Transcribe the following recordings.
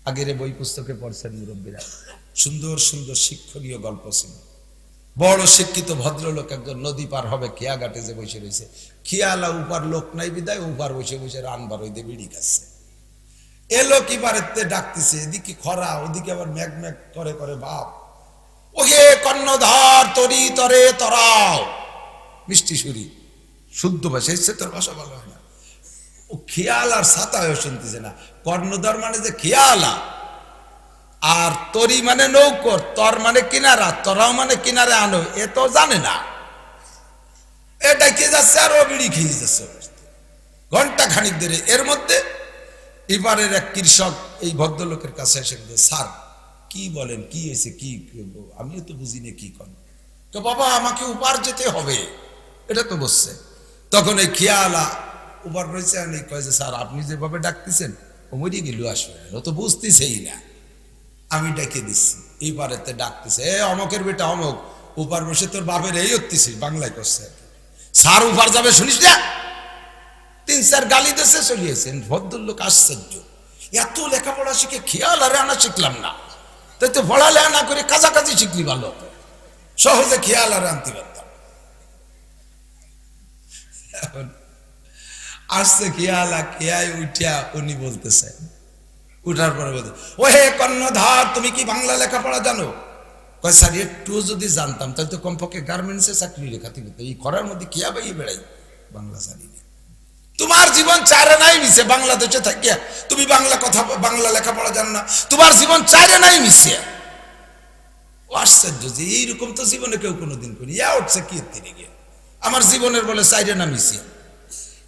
আগের বই পুস্তকে পড়ছেন মুরব্বীরা, সুন্দর সুন্দর শিক্ষণীয় গল্প ছিল। বড় শিক্ষিত ভদ্রলোক একজন নদী পার হবে, খেয়া ঘাটে যে বসে রয়েছে, খেয়ালা উপার লোক নাই বিদায় উপার বসে বসে রানবার হইতে বিড়ি খাচ্ছে। এলো কি বারেতে ডাকতেছে, এদিকে খরা ওদিকে আবার ম্যাগ ম্যাগ করে করে বাপ, ওহে কর্ণধার তরি তরে তরাও, মিষ্টি সুরি শুদ্ধ ভাষা, এসছে তোর ভাষা ভালো হয় না। ও খেয়াল আর ছাতায়ও শুনতেছে না। কর্ণধার মানে যে খেয়ালা, আর তরি মানে নৌকর, তর মানে কিনারা, তরাও মানে কিনারে আনো, এ তো জানে না। এটা কে যাচ্ছে আর ও বিড়ি খেয়ে যাচ্ছে ঘন্টা খানিক ধরে। এর মধ্যে এবারের এক কৃষক এই ভদ্রলোকের কাছে এসে বলছে, স্যার কি বলেন, কি হয়েছে, কি আমিও তো বুঝি না কি করেন। তো বাবা আমাকে উপার যেতে হবে, এটা তো বসছে। তখন এই খেয়ালা উপার রয়েছে, আমি কয়ে যে স্যার আপনি যেভাবে ডাকতেছেন ও মরি গেল, আসবে ও তো বুঝতেছেই না, আমি ডেকে দিচ্ছি। এইবারেতে ডাকতেছে, এ অমকের বেটা অমক, উপার বসে তোর বাপের এই হচ্ছিস, বাংলায় করছে। স্যার উপার যাবে শুনিস না, 3-4 গালি দেশে চলিয়েছেন। ভদ্রলোক আশ্চর্য, এত লেখাপড়া শিখে খেয়াল আর আনা শিখলাম না, তাই তো পড়ালেখা না করে কাছাকাছি শিখলি ভালো হতো, সহজে খেয়াল আর আনতে পারতাম। এখন আসছে খেয়ালা, খেয়ায় উঠিয়া উনি বলতেছে, উঠার পরে বলতে, ও হে কর্ণধার তুমি কি বাংলা লেখাপড়া জানো? কয় স্যার একটু যদি জানতাম তাহলে তো কমপক্ষে গার্মেন্টসে চাকরি লেখাতে হতো, এই ঘরের মধ্যে খেয়া বাইয়ে বেড়াই, বাংলা জানি না। তোমার জীবন চারে নাই মিশে, বাংলাদেশে থাকিয়া তুমি বাংলা কথা বাংলা লেখাপড়া জানো না, তোমার জীবন চারে নাই মিশে। আশ্চর্য যে এইরকম তো জীবনে কেউ কোনোদিন করি, ইয়া উঠছে কি তিনি গিয়ে আমার জীবনের বলে চাইরে না মিশে।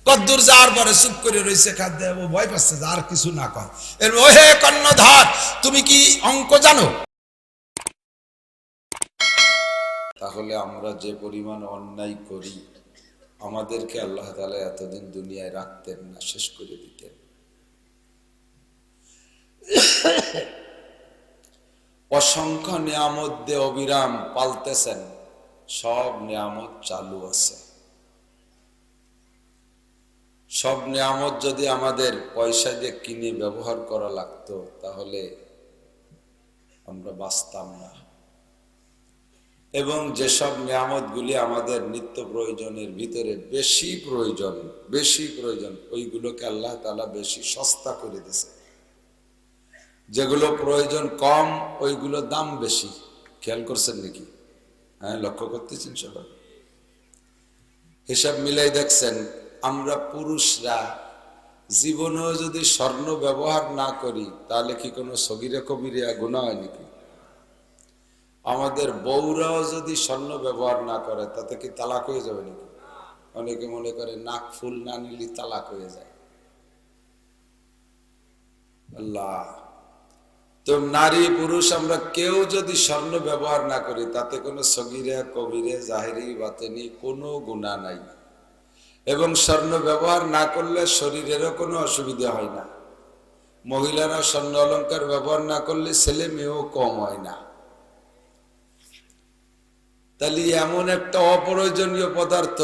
কদ্দুর যাওয়ার পরে চুপ করে রয়েছে, খাদ্য ভয় পাচ্ছে আর কিছু না কয়। এর ও হে কর্ণধার তুমি কি অঙ্ক জানো? তাহলে আমরা যে পরিমাণ অন্যায় করি, আমাদেরকে আল্লাহ তাআলা এতদিন দুনিয়ায় রাখতেন না, শেষ করে দিতেন। অসংখ্য নিয়ামত দিয়ে অবিরাম পালতেছেন, সব নিয়ামত চালু আছে। সব নিয়ামত যদি আমাদের পয়সা দিয়ে কিনে ব্যবহার করা লাগতো তাহলে আমরা বাঁচতাম না। এবং যেসব নিয়ামতগুলি আমাদের নিত্য প্রয়োজনের ভিতরে বেশি প্রয়োজন ওইগুলোকে আল্লাহ তাআলা বেশি সস্তা করে দিয়েছে। যেগুলো প্রয়োজন কম ওইগুলো দাম বেশি। খেয়াল করছেন নাকি? হ্যাঁ, লক্ষ্য করতেছেন সবাই? হিসাব মিলাই দেখছেন, আমরা পুরুষরা জীবনেও যদি স্বর্ণ ব্যবহার না করি তাহলে কি কোনো সগীরা কবিরা গুনাহ হয় নাকি? আমাদের বউরাও যদি স্বর্ণ ব্যবহার না করে তাতে কি তালাক হয়ে যাবে নাকি? অনেকে মনে করে নাক ফুল না নিলে তালাক হয়ে যায়। আল্লাহ, তো নারী পুরুষ আমরা কেউ যদি স্বর্ণ ব্যবহার না করি তাতে কোনো সগীরা কবিরা জাহেরি বাতেনি কোনো গুনাহ নাই। এবং স্বর্ণ ব্যবহার না করলে শরীরেরও কোনো অসুবিধা হয় না। মহিলারা স্বর্ণ অলংকার ব্যবহার না করলে ছেলে মেয়েও কম হয় না। তাহলে এমন একটা অপ্রয়োজনীয় পদার্থ,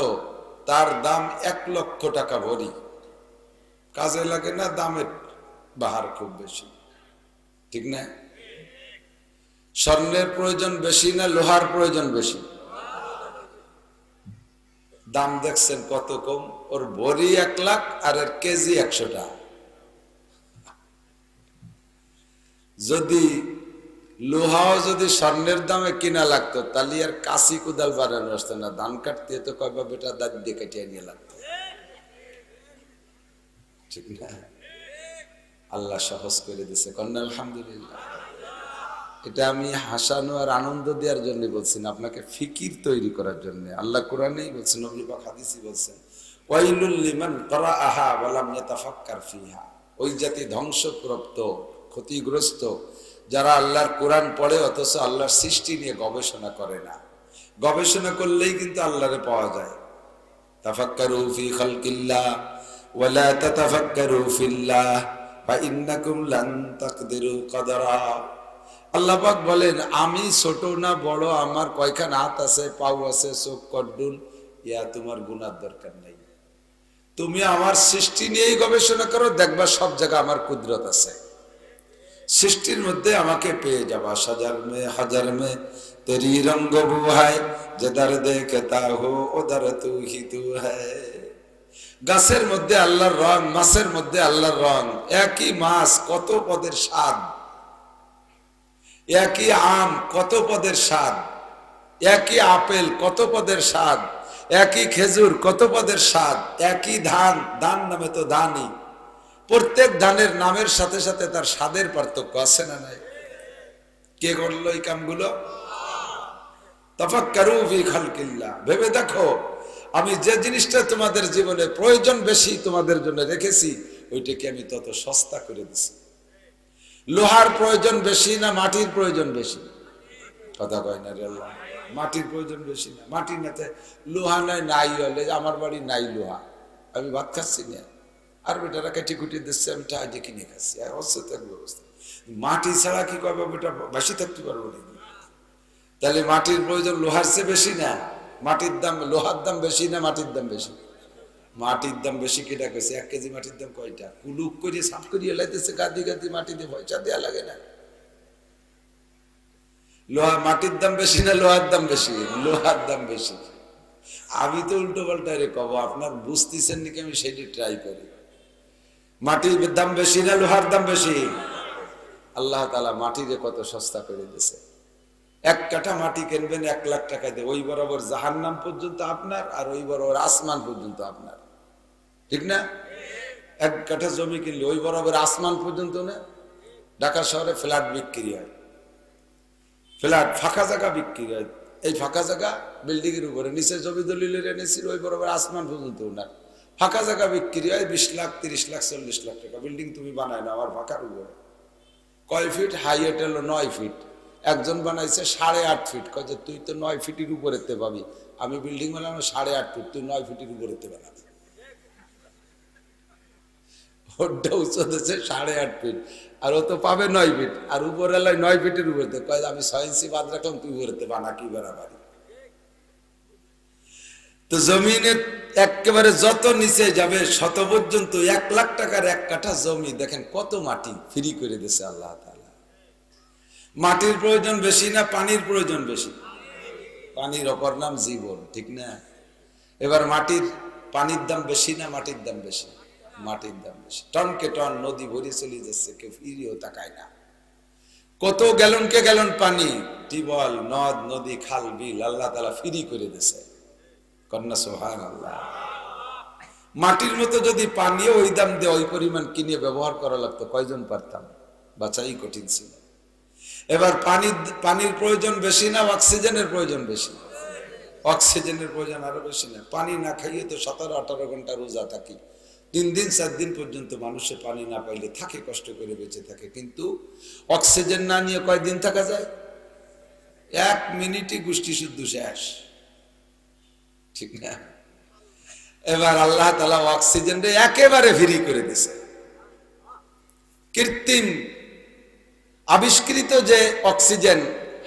তার দাম 1,00,000 টাকা ভরি, কাজে লাগে না, দামের বাহার খুব বেশি, ঠিক না? স্বর্ণের প্রয়োজন বেশি না লোহার প্রয়োজন বেশি? দাম দেখছেন কত কম, ওর ভরি 1,00,000 আর এর কেজি 100 টাকা। যদি লোহাও যদি স্বর্ণের দামে কিনা লাগতো তাহলে আর কাশি কুদাল বানানো আসতো না, ধান কাটতে তো কয়বা বেটা দাঁত দিয়ে কেটে নিয়ে লাগতো, ঠিক না? আল্লাহ সহজ করে দিছে, কন্যা আলহামদুলিল্লাহ। এটা আমি হাসানো আর আনন্দ দেওয়ার জন্য বলছি না, আপনাকে ফিকির তৈরি করার জন্য। আল্লাহ কোরআনেই বলছেন, নবী পাক হাদিসে বলছেন, ওয়াইলুল লিমান ক্বারাআহা ওয়া লাম ইয়াতাফাক্কার ফিহা। ওই জাতি ধ্বংসপ্রাপ্ত, ক্ষতিগ্রস্ত যারা আল্লাহর কোরআন পড়ে অথচ আল্লাহর সৃষ্টি নিয়ে গবেষণা করে না। গবেষণা করলেই কিন্তু আল্লাহরে পাওয়া যায়। তাফাক্কারু ফি খালকিল্লাহ ওয়া লা তাতাফাক্কারু ফিল্লাহ ফা ইন্নাকুম লান তাকদিরু কদরা। আল্লাহ পাক বলেন, আমি ছোট না বড়, আমার কয়খান হাত আছে, পাও আছে, চোখ কড্ডুল, ইয়া তোমার গুনার দরকার নাই। তুমি আমার সৃষ্টি নিয়েই গবেষণা করো, দেখবা সব জায়গায় আমার কুদরত আছে। সৃষ্টির মধ্যে আমাকে পেয়ে যাবা, হাজার মে তেরি রঙ্গ বুহায়, যেদার দেখতা হো ওদার তু হি তু হ্যায়। গাছের মধ্যে আল্লাহর রং, মাছের মধ্যে আল্লাহর রং। একই মাছ কত পদের স্বাদ, একই আম কত পদের স্বাদ, একই আপেল কত পদের স্বাদ, একই খেজুর কত পদের স্বাদ, একই ধান, ধান নামে তো ধানই, প্রত্যেক ধানের নামের সাথে সাথে তার স্বাদের পার্থক্য আছে না নাই? কে করলো এই কামগুলো? তাফাক্কারু ফি খালকিল্লাহ, ভেবে দেখো আমি যে জিনিসটা তোমাদের জীবনে প্রয়োজন বেশি তোমাদের জন্য রেখেছি, ওইটাকে আমি তত সস্তা করে দিছি। লোহার প্রয়োজন বেশি না মাটির প্রয়োজন বেশি? কথা কয় না রে আল্লাহ। মাটির প্রয়োজন বেশি না? মাটি নাতে লোহা নাই, নাই হলে আমার বাড়ি নাই লোহা, আমি ভাত খাচ্ছি না, আর বেটারা কেটে কুটি দিচ্ছে, আমি টাকা কিনে খাচ্ছি, অবস্থা থাকবে অবস্থা। মাটি ছাড়া কি করবো বেটা, বেশি থাকতে পারবো নাকি? তাহলে মাটির প্রয়োজন লোহার চেয়ে বেশি না? মাটির দাম, লোহার দাম বেশি না মাটির দাম বেশি? মাটির দাম বেশি। কেটা কেছে 1 কেজি মাটির দাম কয়টা? কুলুক করে সাফ করিয়ে লাইতেছে, গাদি গাদি মাটি দিয়ে, পয়সা দেওয়া লাগে না? লোহা, মাটির দাম বেশি না লোহার দাম বেশি? লোহার দাম বেশি। আমি তো উল্টো পাল্টা রে কব, আপনার বুঝতেছেন নাকি আমি সেটি ট্রাই করি। মাটির দাম বেশি না লোহার দাম বেশি? আল্লাহ তাআলা মাটিরে কত সস্তা করে দিয়েছে। 1 কাঠা মাটি কিনবেন 1 লাখ টাকা দিয়ে, ওই বরাবর জাহান্নাম পর্যন্ত আপনার, আর ওই বরাবর আসমান পর্যন্ত আপনার, ঠিক না? 1 কাঠা জমি কিনলে ওই বরাবর আসমান পর্যন্ত না? ঢাকা শহরে ফ্ল্যাট বিক্রি হয়, ফ্ল্যাট ফাঁকা জায়গা বিক্রি হয়, এই ফাঁকা জায়গা বিল্ডিং এর উপরে, নিচে জমি দলিলের এনেছিল ওই বরাবর আসমান পর্যন্ত ওনার। ফাঁকা জায়গা বিক্রি হয় 20 লাখ, 30 লাখ, 40 লাখ টাকা। বিল্ডিং তুমি বানায় না, আমার ফাঁকার উপরে। কয় ফিট? হাইট হলো 9 ফিট। একজন বানাইছে 8.5 ফিট, কয় যে তুই তো 9 ফিটের উপরেতে পাবি, আমি বিল্ডিং বানানো 8.5 ফিট, তুই 9 ফিটের উপরেতে বানাবি। ওটা উঁচু দিচ্ছে 8.5 ফিট, আর ও তো পাবে 9 ফিট, আর উপরে 9 ফিটের উপরেতে, কয় আমি 6 ইঞ্চি বাদ রাখলাম, তুই উপরেতে বানা, কি বানাবারি। তো জমিনের একেবারে যত নিচে যাবে শত পর্যন্ত 1 লাখ টাকার 1 কাঠা জমি, দেখেন কত মাটি ফ্রি করে দিয়েছে আল্লাহ তাআলা। মাটির প্রয়োজন বেশি না পানির প্রয়োজন বেশি? পানির অপর নাম জীবন, ঠিক না? এবার পানির দাম বেশি না মাটির দাম বেশি? মাটির দাম বেশি। টনকে টন নদী ভরে চলে যাচ্ছে, কেউ ফিরিয়েও তাকায় না। কত গ্যালনকে গ্যালন পানি, টিউবওয়েল, নদ নদী, খাল বিল আল্লাহ তাআলা ফ্রি করে দিয়েছে। কন্যা সুবহানাল্লাহ। মাটির মতো যদি পানিও ওই দাম দিয়ে ওই পরিমাণ কিনে ব্যবহার করা লাগতো, কয়জন পারতাম? বাঁচাই কঠিন ছিল। এবার পানির প্রয়োজন বেশি না অক্সিজেনের প্রয়োজন বেশি? অক্সিজেনের প্রয়োজন আরো বেশি না? পানি না খাইয়ে তো 17-18 ঘন্টা রোজা থাকি, 3 দিন 4 দিন পর্যন্ত মানুষে পানি না পাইলে থাকে, কষ্ট করে বেঁচে থাকে। কিন্তু অক্সিজেন না নিয়ে কয়দিন থাকা যায়? 1 মিনিটই গোষ্ঠী শুদ্ধ শেষ, ঠিক না? এবার আল্লাহ তাআলা অক্সিজেনটা একেবারে ফ্রি করে দিয়েছে। কৃত্রিম আবিষ্কৃত যে অক্সিজেন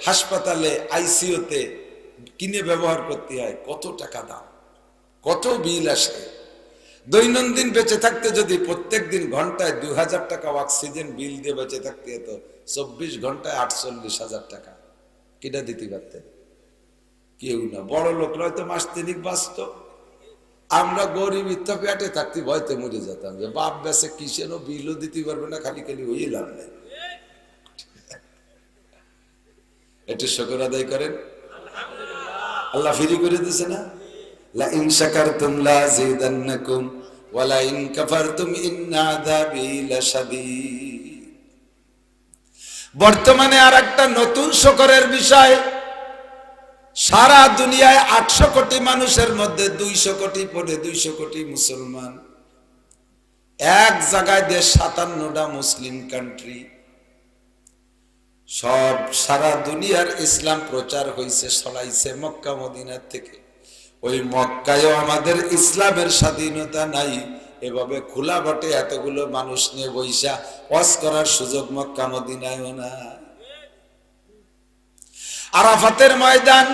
হাসপাতালে আইসিইউতে কিনে ব্যবহার করতে হয়, কত টাকা দাম, কত বিল আসে। দৈনন্দিন বেঁচে থাকতে যদি প্রত্যেক দিন ঘন্টায় 2000 টাকা অক্সিজেন বিল দিয়ে বেঁচে থাকতে হতো, 24 ঘন্টায় 48,000 টাকা। কিটা দিতে পারতেন? কেউ না। বড় লোকরা হয়তো মাস 3 বাঁচত, আমরা গরিব ইত্যা পেটে থাকতে ভয়তে মরে যেতাম, যে বাপ বেঁচে কিসেরও বিলও দিতে পারবে না, খালি খালি হয়ে লাভ নেই। একটু শুকর আদায় করেন, আল্লাহ ফ্রি করে দিয়েছে না? লা ইন শাকারতুম লাযিদান্নাকুম ওয়া লা ইন কাফারতুম ইন্না আযাবি লাশাদীদ। বর্তমানে আরেকটা নতুন শুকরের বিষয়, সারা দুনিয়ায় 800 কোটি মানুষের মধ্যে 200 কোটি পড়ে, 200 কোটি মুসলমান। এক জায়গায় দেশ 57টা মুসলিম কান্ট্রি, সব সারা দুনিয়ার ইসলাম প্রচার হয়েছে, ছড়াইছে মক্কা মদিনার থেকে। ওই মক্কায়ও আমাদের ইসলামের স্বাধীনতা নাই, এভাবে খোলা বটে এতগুলো মানুষ নিয়ে বৈশা ওয়াজ করার সুযোগ মক্কা মদিনায়ও না। আরাফাতের ময়দান,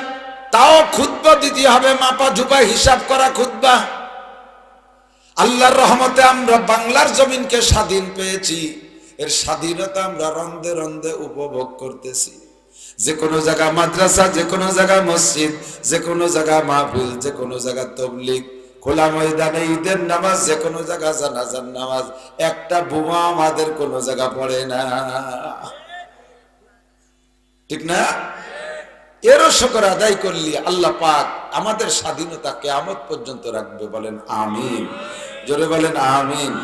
তাও খুতবা দিতে হবে, মাপা ঝুপা হিসাব করা খুতবা। আল্লাহর রহমতে আমরা বাংলার জমিনকে স্বাধীন পেয়েছি, এর স্বাধীনতা আমরা রন্ধে রন্ধে উপভোগ করতেছি। যে কোনো জায়গা মাদ্রাসা, যে কোনো জায়গা মসজিদ, যে কোনো জায়গা মাহফিল, যে কোনো জায়গা তবলিগ, খোলা ময়দানে ঈদের নামাজ, যে কোনো জায়গা জানাজার নামাজ, একটা বোমা আমাদের কোনো জায়গা পড়ে না, ঠিক না? এরও শুকর আদায় করলি আল্লাহ পাক আমাদের স্বাধীনতা কিয়ামত পর্যন্ত রাখবে, বলেন আমিন, জোরে বলেন আমিন।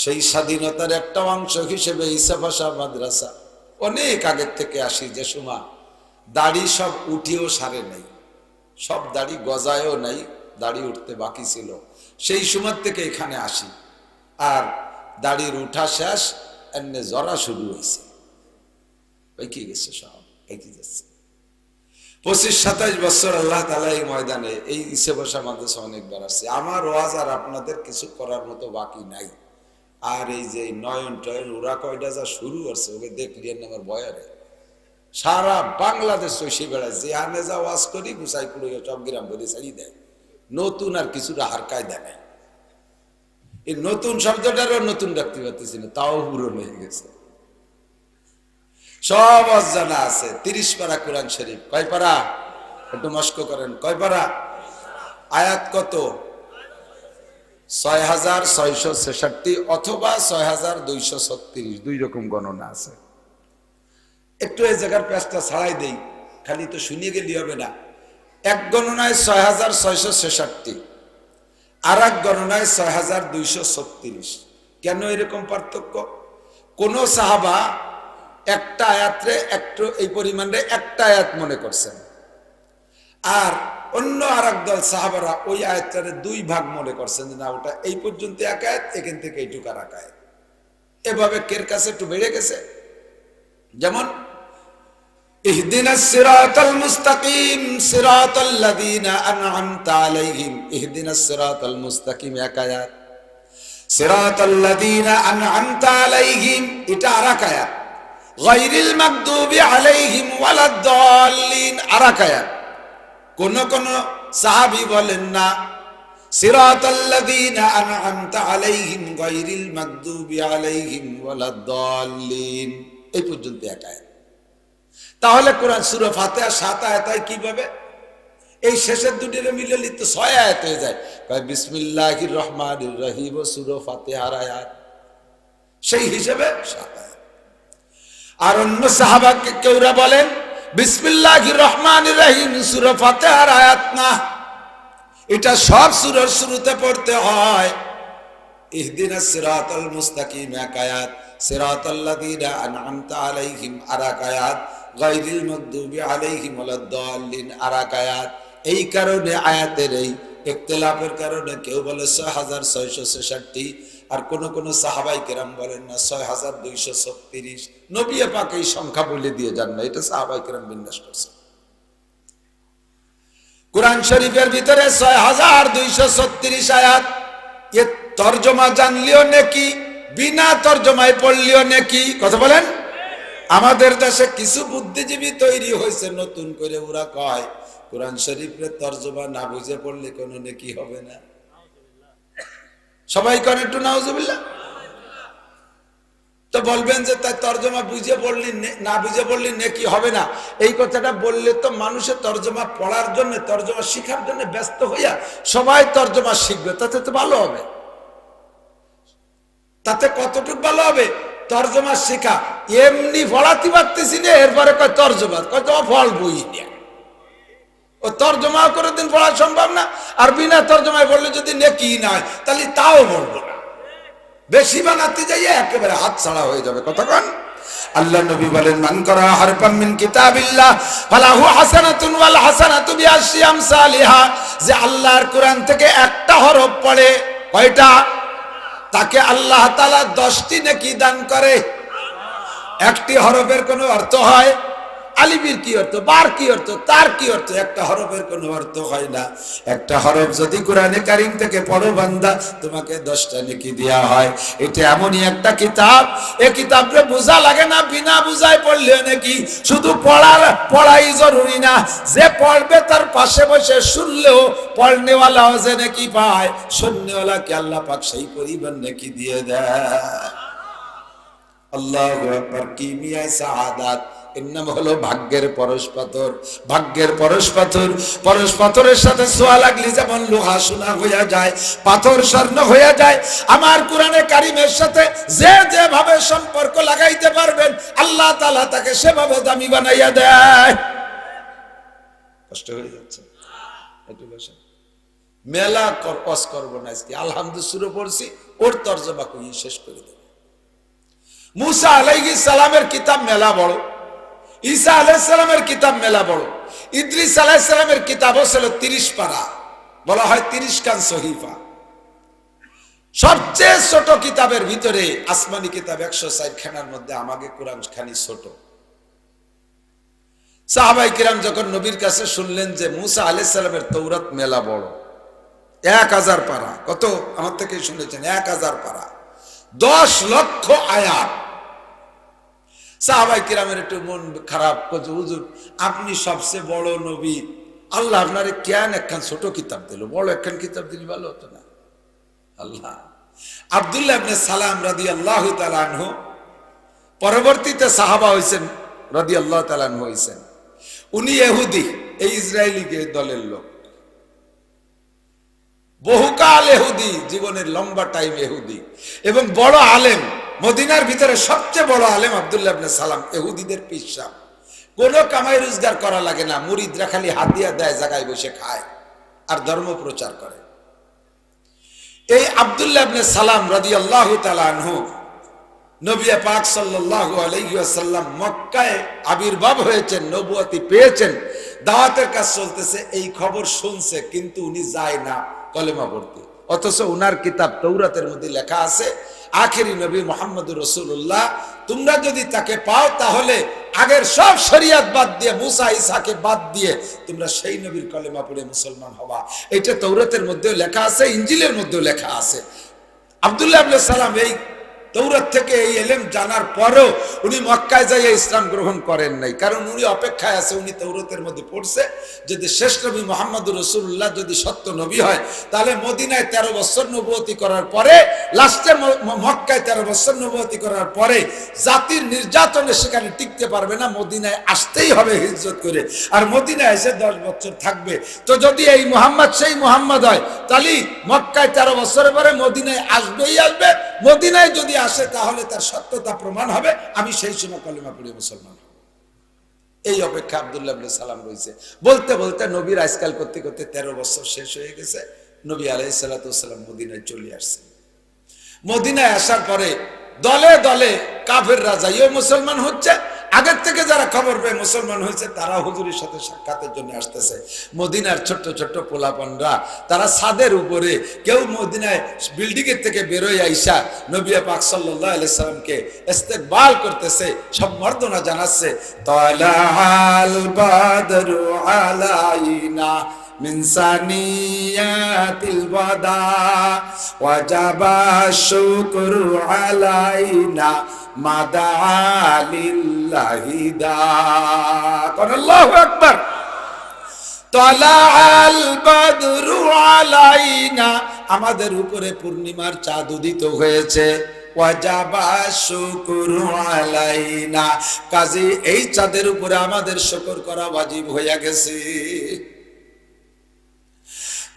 সেই স্বাধীনতার একটা অংশ হিসেবে ইসাফাশা মাদ্রাসা অনেক আগের থেকে আসি, যে সময় দাড়ি সব উঠিয়েও সারে নাই, সব দাড়ি গজায়ও নাই, দাড়ি উঠতে বাকি ছিল, সেই সময় থেকে এখানে আসি। আর দাড়ির উঠা শেষ, এমনি জরা শুরু হয়েছে, কি গেছে সব কি যাচ্ছে। 25-27 বছর আল্লাহ তাআলা এই ময়দানে এই ইসাফাশা মাদ্রাসা অনেকবার আসছে। আমার ওয়াজ আর আপনাদের কিছু করার মতো বাকি নাই। আর এই যে নয়ন টয়ন ওরা কয়টা যা শুরু করছে, ওকে দেখলি আমার বয়ারে সারা বাংলাদেশ চষে বেড়ায়, যে আনে যা ওয়াজ করি গুছাই কুড়ে সব গ্রাম করে ছাড়িয়ে দেয়। নতুন আর কিছুটা হার কায়দা নেই। এই নতুন শব্দটারও নতুন রাখতে পারতেছি না, তাও পুরনো হয়ে গেছে। সব অজানা আছে। 30 পারা কোরআন শরীফ, কয় পারা? একটু মস্ক করেন, কয় পারা? আয়াত কত? 6666 অথবা 6236, দুই রকম গণনা আছে। একটু এই জায়গার পেঁচটা ছাড়াই দেই, খালি তো শুনিয়ে গেলি হবে না। এক গণনায় 6666, আর এক গণনায় 6236। কেন এরকম পার্থক্য? কোন সাহাবা একটা আয়াতে একটু এই পরিমাণে একটা আয়াত মনে করছেন, আর অন্য আর একদল সাহাবারা ওই আয়াতটারে 2 ভাগ মনে করছেন, যে না ওটা এই পর্যন্ত এক আয়াত, এখান থেকে এইটুকু আর এক আয়াত। এভাবে কের কাছে একটু বেড়ে গেছে। যেমন ইহদিনাস সিরাতাল মুস্তাকিম সিরাতাল লাযিনা আন'আমতা আলাইহিম, ইহদিনাস সিরাতাল মুস্তাকিম এক আয়াত, সিরাতাল লাযিনা আন'আমতা আলাইহিম এটা আর এক আয়াত, গায়রিল মাগদুবি আলাইহিম ওয়ালাদ-দাল্লিন আর এক আয়াত। কোন কোন সাহাবী বলেন না সিরাতাল লাযিনা আন'আমতা আলাইহিম গায়রিল মাগদুবি আলাইহিম ওয়ালাদ-দাল্লিন, এই পর্যন্ত এক আয়াত। তাহলে কোরআন সূরা ফাতিহা 7 আয়াত কিভাবে? এই শেষের দুটিরে মিলালে তো 6 আয়াত হয়ে যায়। কয় বিসমিল্লাহির রহমানির রহিম সূরা ফাতিহার আয়াত, সেই হিসেবে 7 আয়াত। আর অন্য সাহাবাকে কেউরা বলেন বিসমিল্লাহির রহমানির রহিম সূরা ফাতিহার আয়াত না, এটা সব সূরার শুরুতে পড়তে হয়। ইহদিনাস সিরাতাল মুস্তাকিম এক আয়াত, সিরাতাল লাযিনা আন'আমতা আলাইহিম আর এক আয়াত, গায়রিল মাগদুবি আলাইহিম ওয়ালাদ-দাল্লিন আর এক আয়াত। এই কারণে আয়াতের এই ইখতিলাফের কারণে কেউ বলে 6666, আর কোন কোন সাহাবায়ে কেরাম বলেন না 6236। নবী পাক এই সংখ্যা বলে দিয়ে যান না, এটা সাহাবায়ে কেরাম বিন্যাস করছে। কোরআন শরীফের ভিতরে 6236 আয়াত। এ তরজমা জানলিও নেকি, বিনা তরজমায় পড়লিও নেকি, কথা বলেন। আমাদের দেশে কিছু বুদ্ধিজীবী তৈরি হয়েছে নতুন করে, ওরা কয় কোরআন শরীফের তরজমা না বুঝে পড়লে কোনো নেকি হবে না। সবাই করেন একটু নাউজুবিল্লাহ। তো বলবেন যে তাই তরজমা বুঝে পড়লি না বুঝে পড়লি নেকি হবে না, এই কথাটা বললে তো মানুষের তরজমা পড়ার জন্য তরজমা শিখার জন্য ব্যস্ত হইয়া সবাই তরজমা শিখবে, তাতে তো ভালো হবে। তাতে কতটুকু ভালো হবে? তরজমা শেখা এমনি পড়াতে পারতেছি না, এরপরে কয় তরজমা, কয় তো ফল বই দেয়া। ও তরজমা করে দিন পড়া সম্ভব না, আর বিনা তরজমায় বললে যদি নেকি না হয় তাহলে তাও বলবো না। বেশি বানাতে যাইয়ে একেবারে হাত ছাড়া হয়ে যাবে। কতক্ষণ আল্লাহ নবী বলেন মান করা হারফাম মিন কিতাবিল্লাহ ফালাহু হাসানাতুন ওয়াল হাসানাতু বিআশরি আমসালিহা, যে আল্লাহর কোরআন থেকে একটা হরফ পড়ে, কয়টা? তাকে আল্লাহ তাআলা 10টি নেকি দান করে। একটি হরফের কোনো অর্থ হয়? আলিফের কি অর্থ, বার কি অর্থ, তার কি অর্থ? একটা হরফের কোনো অর্থ হয় না। একটা হরফ যদি কোরআনে কারীম থেকে পড়ো বান্দা, তোমাকে 10টা নেকি দেয়া হয়। এটা এমনই একটা কিতাব, এই কিতাবরে বোঝা লাগে না, বিনা বুঝায় পড়লেও নাকি। শুধু পড়াই জরুরি না, যে পড়বে তার পাশে বসে শুনলেও পড়নেওয়ালাও যে নেকি পায়, শুননেওয়ালাকে আল্লাহ পাক সেই পরিমাণ নেকি দিয়ে দেয়। আল্লাহু আকবার। কি মিয়ায় সাআদাত, এর নাম হলো ভাগ্যের পরশ পাথর। ভাগ্যের পরশ পাথর, পরশ পাথরের সাথে ছোঁয়া লাগলে যেমন লোহা সোনা হইয়া যায়, পাথর স্বর্ণ হইয়া যায়, আমার কোরআনে কারিমের সাথে যে যেভাবে সম্পর্ক লাগাইতে পারবেন আল্লাহ তাআলা তাকে সেভাবে দামি বানাইয়া দেয়। কষ্ট হয়ে যাচ্ছে একটু বসে। মেলা কস করবো না আজকে, আলহামদুলিল্লাহ শুরু পড়ছি, ওর তর্জমা করি শেষ করে দেব। মুসা আলাইহিস সালামের কিতাব মেলা বড়, ঈসা আলাইহিস সালামের কিতাব মেলা বড়, ইদ্রিস আলাইহিস সালামের কিতাবও ছিল 30 পারা, বলা হয় 30 খান সহিফা। সবচেয়ে ছোট কিতাবের ভিতরে আসমানি কিতাব 160 খানার মধ্যে আমাকে কোরআন খানি ছোট। সাহাবায়ে কিরাম যখন নবীর কাছে শুনলেন যে মুসা আলাইহিস সালামের তৌরাত মেলা বড়, 1000 পারা, কত আমার থেকে শুনেছেন 1000 পারা, 10 লক্ষ আয়াত। সাহাবায়ে কিরামের একটু মন খারাপ, কত হুজুর আপনি সবচেয়ে বড় নবী, আল্লাহ আপনারে কেন একখান ছোট কিতাব দিল, বড় একখান কিতাব দিলে ভালো হতো না? আল্লাহ। আব্দুল্লাহ ইবনে সালাম রাদিয়াল্লাহু তাআলা আনহু পরবর্তীতে সাহাবা হইছেন, রাদিয়াল্লাহু তাআলা আনহু হইছেন। উনি ইহুদি, এই ইসরায়েলি দলের লোক, বহুকাল ইহুদি, জীবনের লম্বা টাইম ইহুদি, এবং বড় আলেম। মদিনার ভিতরে সবচেয়ে বড় আলেম আব্দুল্লাহ ইবনে সালাম, ইহুদিদের পীর সাহেব। কোনো কামাই রোজগার করা লাগে না, মুরিদরা খালি হাদিয়া দেয়, জায়গায় বসে খায় আর ধর্ম প্রচার করে। এই আব্দুল্লাহ ইবনে সালাম রাদিয়াল্লাহু তাআলা আনহু নবী পাক সাল্লাল্লাহু আলাইহি ওয়াসাল্লাম মক্কায় আবির্ভাব হয়েছেন, নবুয়তি পেয়েছেন, দাওয়াতের কাজ চলতেছে, এই খবর শুনছে, কিন্তু উনি যায় না কলেমা পড়তে। অথচ উনার কিতাব তৌরাতের মধ্যে লেখা আছে, আখেরি নবী মুহাম্মদুর রাসূলুল্লাহ, তোমরা যদি তাকে পাও তাহলে আগের সব শরীয়ত বাদ দিয়ে, মুসা ঈসাকে বাদ দিয়ে তোমরা সেই নবীর কলেমা পড়ে মুসলমান হবা। এটা তৌরাতের মধ্যেও লেখা আছে, ইনজিলের মধ্যেও লেখা আছে। আব্দুল্লাহ ইবনে সালাম এই তৌরাত থেকে এই ইলম জানার পরেও উনি মক্কায় যাইয়া ইসলাম গ্রহণ করেন নাই, কারণ উনি অপেক্ষায় আছে। উনি তৌরাতের মধ্যে পড়ছে যদি শেষ নবী মুহাম্মদুর রাসূলুল্লাহ যদি সত্য নবী হয়, তাহলে মদিনায় 13 বছর নবুয়তি করার পরে, লাস্টে মক্কায় 13 বছর নবুয়তি করার পরে জাতির নির্যাতনে সেখানে টিকতে পারবে না, মদিনায় আসতেই হবে হিজরত করে, আর মদিনায় এসে 10 বছর থাকবে। তো যদি এই মুহাম্মদ সেই মুহাম্মদ হয়, তাহলে মক্কায় 13 বছরের পরে মদিনায় আসবেই আসবে, মদিনায় যদি আসে তাহলে তার সত্যতা প্রমাণ হবে, আমি সেই সময় কলেমা পড়ে মুসলমান হব। এই অপেক্ষা আব্দুল্লাহ ইবনে সালাম রয়েছে। বলতে বলতে নবীর আজকাল করতে করতে 13 বছর শেষ হয়ে গেছে। নবী আলাইহিস সালাতু ওয়াস সালাম মদিনায় চলে আসছেন। মদিনায় আসার পরে দলে দলে কাফেররা যাইও মুসলমান হচ্ছে, আগের থেকে যারা খবর পেয়ে মুসলমান হয়েছে তারা হুজুরের সাথে সাক্ষাতের জন্য আসতেছে। মদিনার ছোট্ট ছোট্ট পোলাপানরা তারা ছাদের উপরে, কেউ মদিনায় বিল্ডিং এর থেকে বেরোয় আইসা নবী পাক সাল্লাল্লাহু আলাইহি সাল্লামকে ইস্তেকবাল করতেছে, সম্বর্ধনা জানাচ্ছে। তালাল বাদরু আলাইনা মিন সানিয়াতিল ওয়াদা ওয়াজাবা শুকরু আলাইনা মাদা লিল্লাহি দা। আল্লাহু আকবার। তালাল বাদরু আলাইনা, আমাদের উপরে পূর্ণিমার চাঁদ উদিত হয়েছে। ওয়াজাবা শুকরু আলাইনা, কাজে এই চাঁদের উপরে আমাদের শুকর করা ওয়াজিব হয়ে গেছে।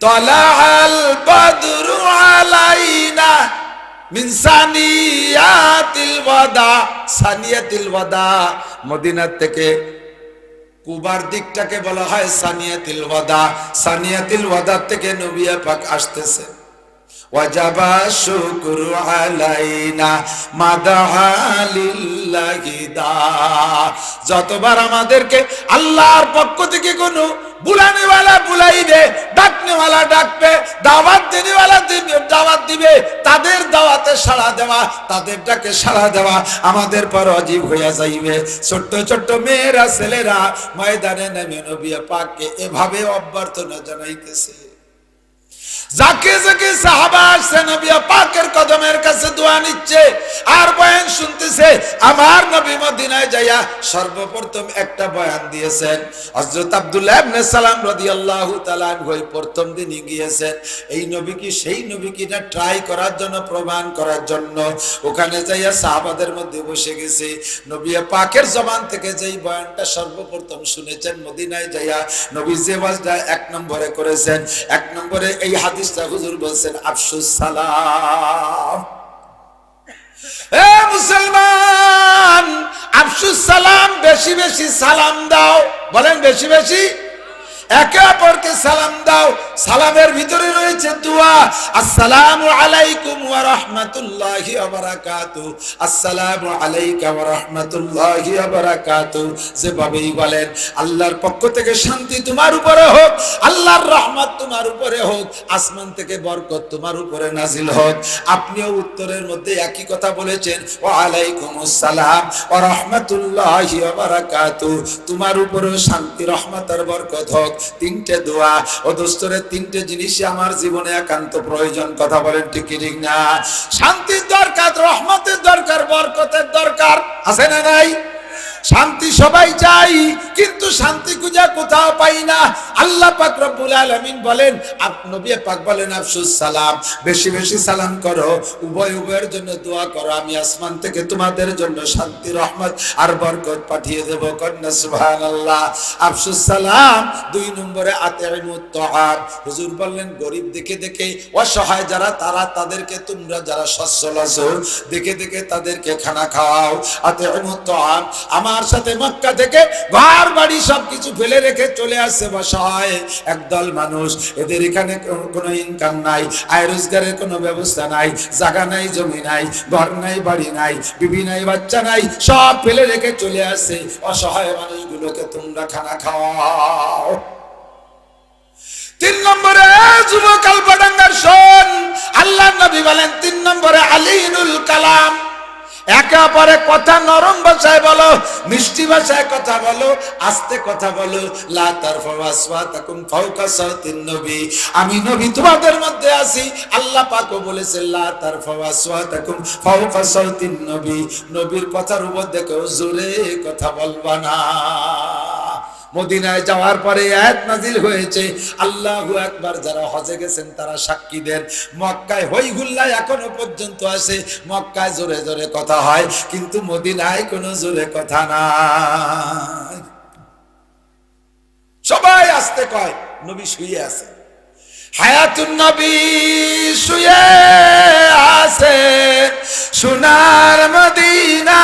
তালাল বাদরু আলাইনা মিন সানিয়াতিল ওয়াদা, সানিয়াতিল ওয়াদা মদিনা থেকে কুবার দিকটাকে বলা হয় সানিয়াতিল ওয়াদা। সানিয়াতিল ওয়াদা থেকে নবী পাক আসতেছে। ওয়াজাবা শুকরু আলাইনা মাদাহা লিল্লাহি দা, যতবার আমাদেরকে আল্লাহর পক্ষ থেকে কোনো বুলানেওয়ালা বুলাইবে, ডাকনেওয়ালা ডাকবে, দাওয়াত দেনেওয়ালা দাওয়াত দিবে, তাদের দাওয়াতে সাড়া দেওয়া, তাদের ডাকে সাড়া দেওয়া আমাদের পর ওয়াজিব হইয়া যাইবে। ছোট্ট ছোট্ট মেয়েরা ছেলেরা ময়দানে নেমে নবী পাককে এভাবে অভ্যর্থনা জানাইতেছে। যাকে যাকে সাহাবা আসছে নবী পাকের কদমের কাছে দোয়া নিচ্ছে আর বয়ান শুনতেছে। আমার নবী মদিনায় যাইয়া সর্বপ্রথম একটা বয়ান দিয়েছেন। হযরত আব্দুল্লাহ ইবনে সালাম রাদিয়াল্লাহু তাআলা আনহু প্রথম দিনই গিয়েছেন। এই নবী কি সেই নবী কি না ট্রাই করার জন্য, প্রমাণ করার জন্য ওখানে যাইয়া সাহাবাদের মধ্যে বসে গেছে। নবী পাকের জবান থেকে যেই বয়ানটা সর্বপ্রথম শুনেছেন মদিনায় যাইয়া নবী যে ওয়াজটা এক নম্বরে করেছেন, এক নম্বরে এই হাদিসটা হুজুর বলছেন আফসুস সালাম। এ মুসলমান, আফসুস সালাম, বেশি বেশি সালাম দাও। বলেন বেশি বেশি একে অপরকে সালাম দাও। সালামের ভিতরে রয়েছে দোয়া। আসসালামু আলাইকুম ওয়া রাহমাতুল্লাহি ওয়া বারাকাতুহু, আসসালামু আলাইকা ওয়া রাহমাতুল্লাহি ওয়া বারাকাতুহু। যেভাবেই বলেন আল্লাহর পক্ষ থেকে শান্তি তোমার উপরে হোক, আল্লাহর রহমত তোমার উপরে হোক, আসমান থেকে বরকত তোমার উপরে নাজিল হোক। আপনিও উত্তরের মধ্যে একই কথা বলেছেন, ওয়া আলাইকুমুস সালাম ওয়া রাহমাতুল্লাহি ওয়া বারাকাতুহু, তোমার উপরেও শান্তি রহমত আর বরকত হোক। তিনটে দোয়া ও দোস্তরের তিনটে জিনিসই আমার জীবনে একান্ত প্রয়োজন। কথা বলেন ঠিক কি ঠিক না? শান্তির দরকার, রহমতের দরকার, বরকতের দরকার, আছে না নাই? শান্তি সবাই চাই, কিন্তু শান্তি খুঁজে কোথাও পাই না। আল্লাহ পাক রব্বুল আলামিন বলেন, নবী পাক বলেন আফসুস সালাম, বেশি বেশি সালাম করো, উভয় উভয়ের জন্য দোয়া করো, আমি আসমান থেকে তোমাদের জন্য শান্তি রহমত আর বরকত পাঠিয়ে দেব। কন্যা সুবহানাল্লাহ। আফসুস সালাম। দুই নম্বরে আতিমুত তাআম। হুজুর বললেন গরিব দেখে দেখে, অসহায় যারা তারা তাদেরকে, তোমরা যারা সচ্ছল আছো দেখে দেখে তাদেরকে খানা খাওয়াও। আতিমুত তাআম। আমার সাথে মক্কা থেকে ঘর বাড়ি সবকিছু ফেলে রেখে চলে আসছে বসায় একদল মানুষ। এদের এখানে কোনো ইনকাম নাই, আয় রোজগারের কোনো ব্যবস্থা নাই, জায়গা নাই, জমি নাই, ঘর নাই, বাড়ি নাই, বিবি নাই, বাচ্চা নাই, সব ফেলে রেখে চলে আসছে। অসহায় মানুষগুলোকে তোমরা খানা খাওয়াও। তিন নম্বরে যুবক আলফাডাঙ্গার শোন, আল্লাহ নবী বলেন তিন নম্বরে আলিনুল কালাম। একে অপরে কথা নরম ভাষায় বলো, মিষ্টি ভাষায় কথা বলো, আস্তে কথা বলো। লা তারফাউ আসওয়াতাকুম ফাওকা সাওতিন নবী। আমি নবী তোমাদের মধ্যে আছি। আল্লাহ পাকও বলেছেন লা তারফাউ আসওয়াতাকুম ফাওকা সাওতিন নবী। নবীর কথার উপর দেখো জোরে কথা বলবা না। মদিনায় যাওয়ার পরে আয়াত নাজিল হয়েছে, আল্লাহু আকবার। যারা হজে গেছেন তারা সাক্ষী দেন, মক্কায় হই হুল্লা এখনো পর্যন্ত আছে। মক্কায় জোরে জোরে কথা হয়, কিন্তু মদিনায় কোনো জোরে কথা নাই, সবাই আস্তে কয়। নবী শুয়ে আছে, হায়াতুন নবী শুয়ে আছে সোনার মদিনা।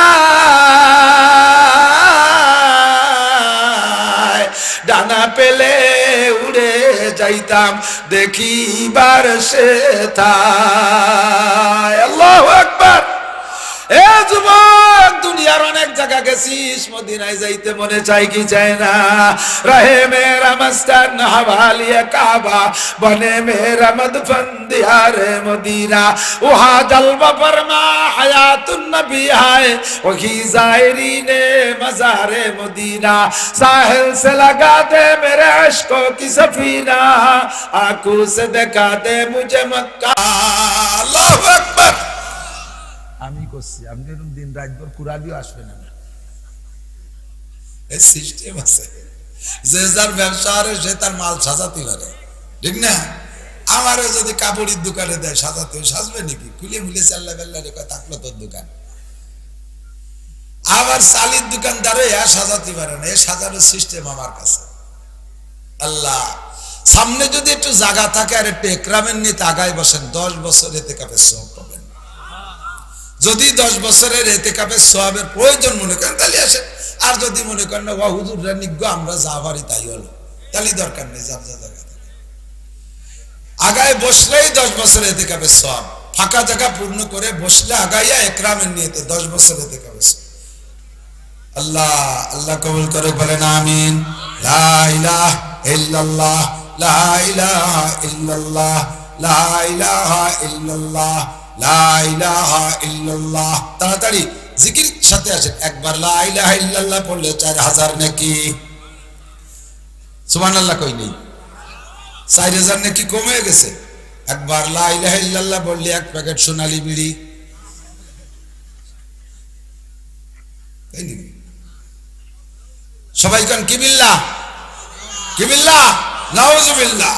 ডানা পেলে উড়ে যাইতাম দেখিবার সে তাই। আল্লাহু আকবার। এ যুবক, দুনিয়ার অনেক জায়গা গেছিস, মদিনায় যাইতে মনে চাই কি চায় না? রহে মেরা মস্তান হওয়ালিয়া কাবা, বনে মেরা মদফন দিয়ারে মদিনা। ওহা জলবা ফরমা হায়াতুন নবী হায়, ওহি জায়রিনে মজারে মদিনা। साहिल से लगा दे मेरे इश्क़ो की सफीना, आंखों से दिखा दे मुझे मक्का। अल्लाहु আকবার। আমি করছি, আপনি এরকম দিন রাত ভর কুরআনিও আসবে না। এই সিস্টেম আছে, যে যার ব্যবসা আর সে তার মাল সাজাতে পারে, ঠিক না? আমারও যদি কাপড়ের দোকানে দেয় সাজাতে, সাজবে নাকি? খুলে মুলে চাল্লা বেল্লা রেখে থাকলো তোর দোকান। আবার চালির দোকানদারও সাজাতে পারে না, এ সাজানোর সিস্টেম আমার কাছে। আল্লাহ, সামনে যদি একটু জায়গা থাকে আর একটু একরামের নিয়ে আগায় বসেন, 10 বছর এতেকাফের সওয়াব পাবেন। যদি 10 বছরের এতেকাফের সওয়াবের প্রয়োজন মনে করেন তাহলে আসেন, আর যদি মনে করেন না ওয়া হুজুর নিজ্ঞ আমরা যা পারি তাই হলো, তাহলে দরকার নেই। যা জায়গা আগায় বসলেই 10 বছরের এতেকাফের সওয়াব। ফাঁকা জায়গা পূর্ণ করে বসলে আগাইয়া একরামের নিয়েতে 10 বছর এতেকাফের সওয়াব। আল্লাহ আল্লাহ কবুল করে, বলেন আমিন। লা ইলাহা ইল্লাল্লাহ, লা ইলাহা ইল্লাল্লাহ, লা ইলাহা ইল্লাল্লাহ, লা ইলাহা ইল্লাল্লাহ। তাড়াতাড়ি জিকির সাথে আসেন। একবার লা ইলাহা ইল্লাল্লাহ পড়লে 4000 নেকি। সুবহানাল্লাহ কই নেই? 4000 নেকি কমে গেছে। একবার লা ইলাহা ইল্লাল্লাহ বললি এক প্যাকেট সোনালী বিড়ি, তাই নাকি? সবাই কান কি বিল্লাহ, কি বিল্লাহ, নাউজুবিল্লাহ।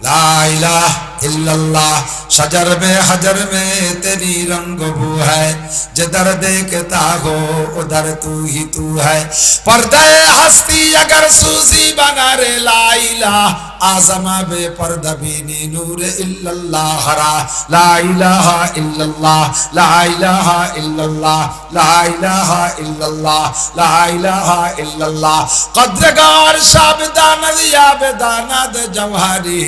লা ইলাহা इल्लल्लाह शजर में हजर में तेरी रंग बू है, जिधर देखता हो उधर तू ही तू है। पर्दे हस्ती अगर सूजी बना रे ला इलाहा आज़मा बे पर्दा बीनी नूर इल्लल्लाह हरा। ला इलाहा इल्लल्लाह, ला इलाहा इल्लल्लाह, ला इलाहा इल्लल्लाह, ला इलाहा इल्लल्लाह। कद्रगार शाबदान दिया बेदानद जवाहरी,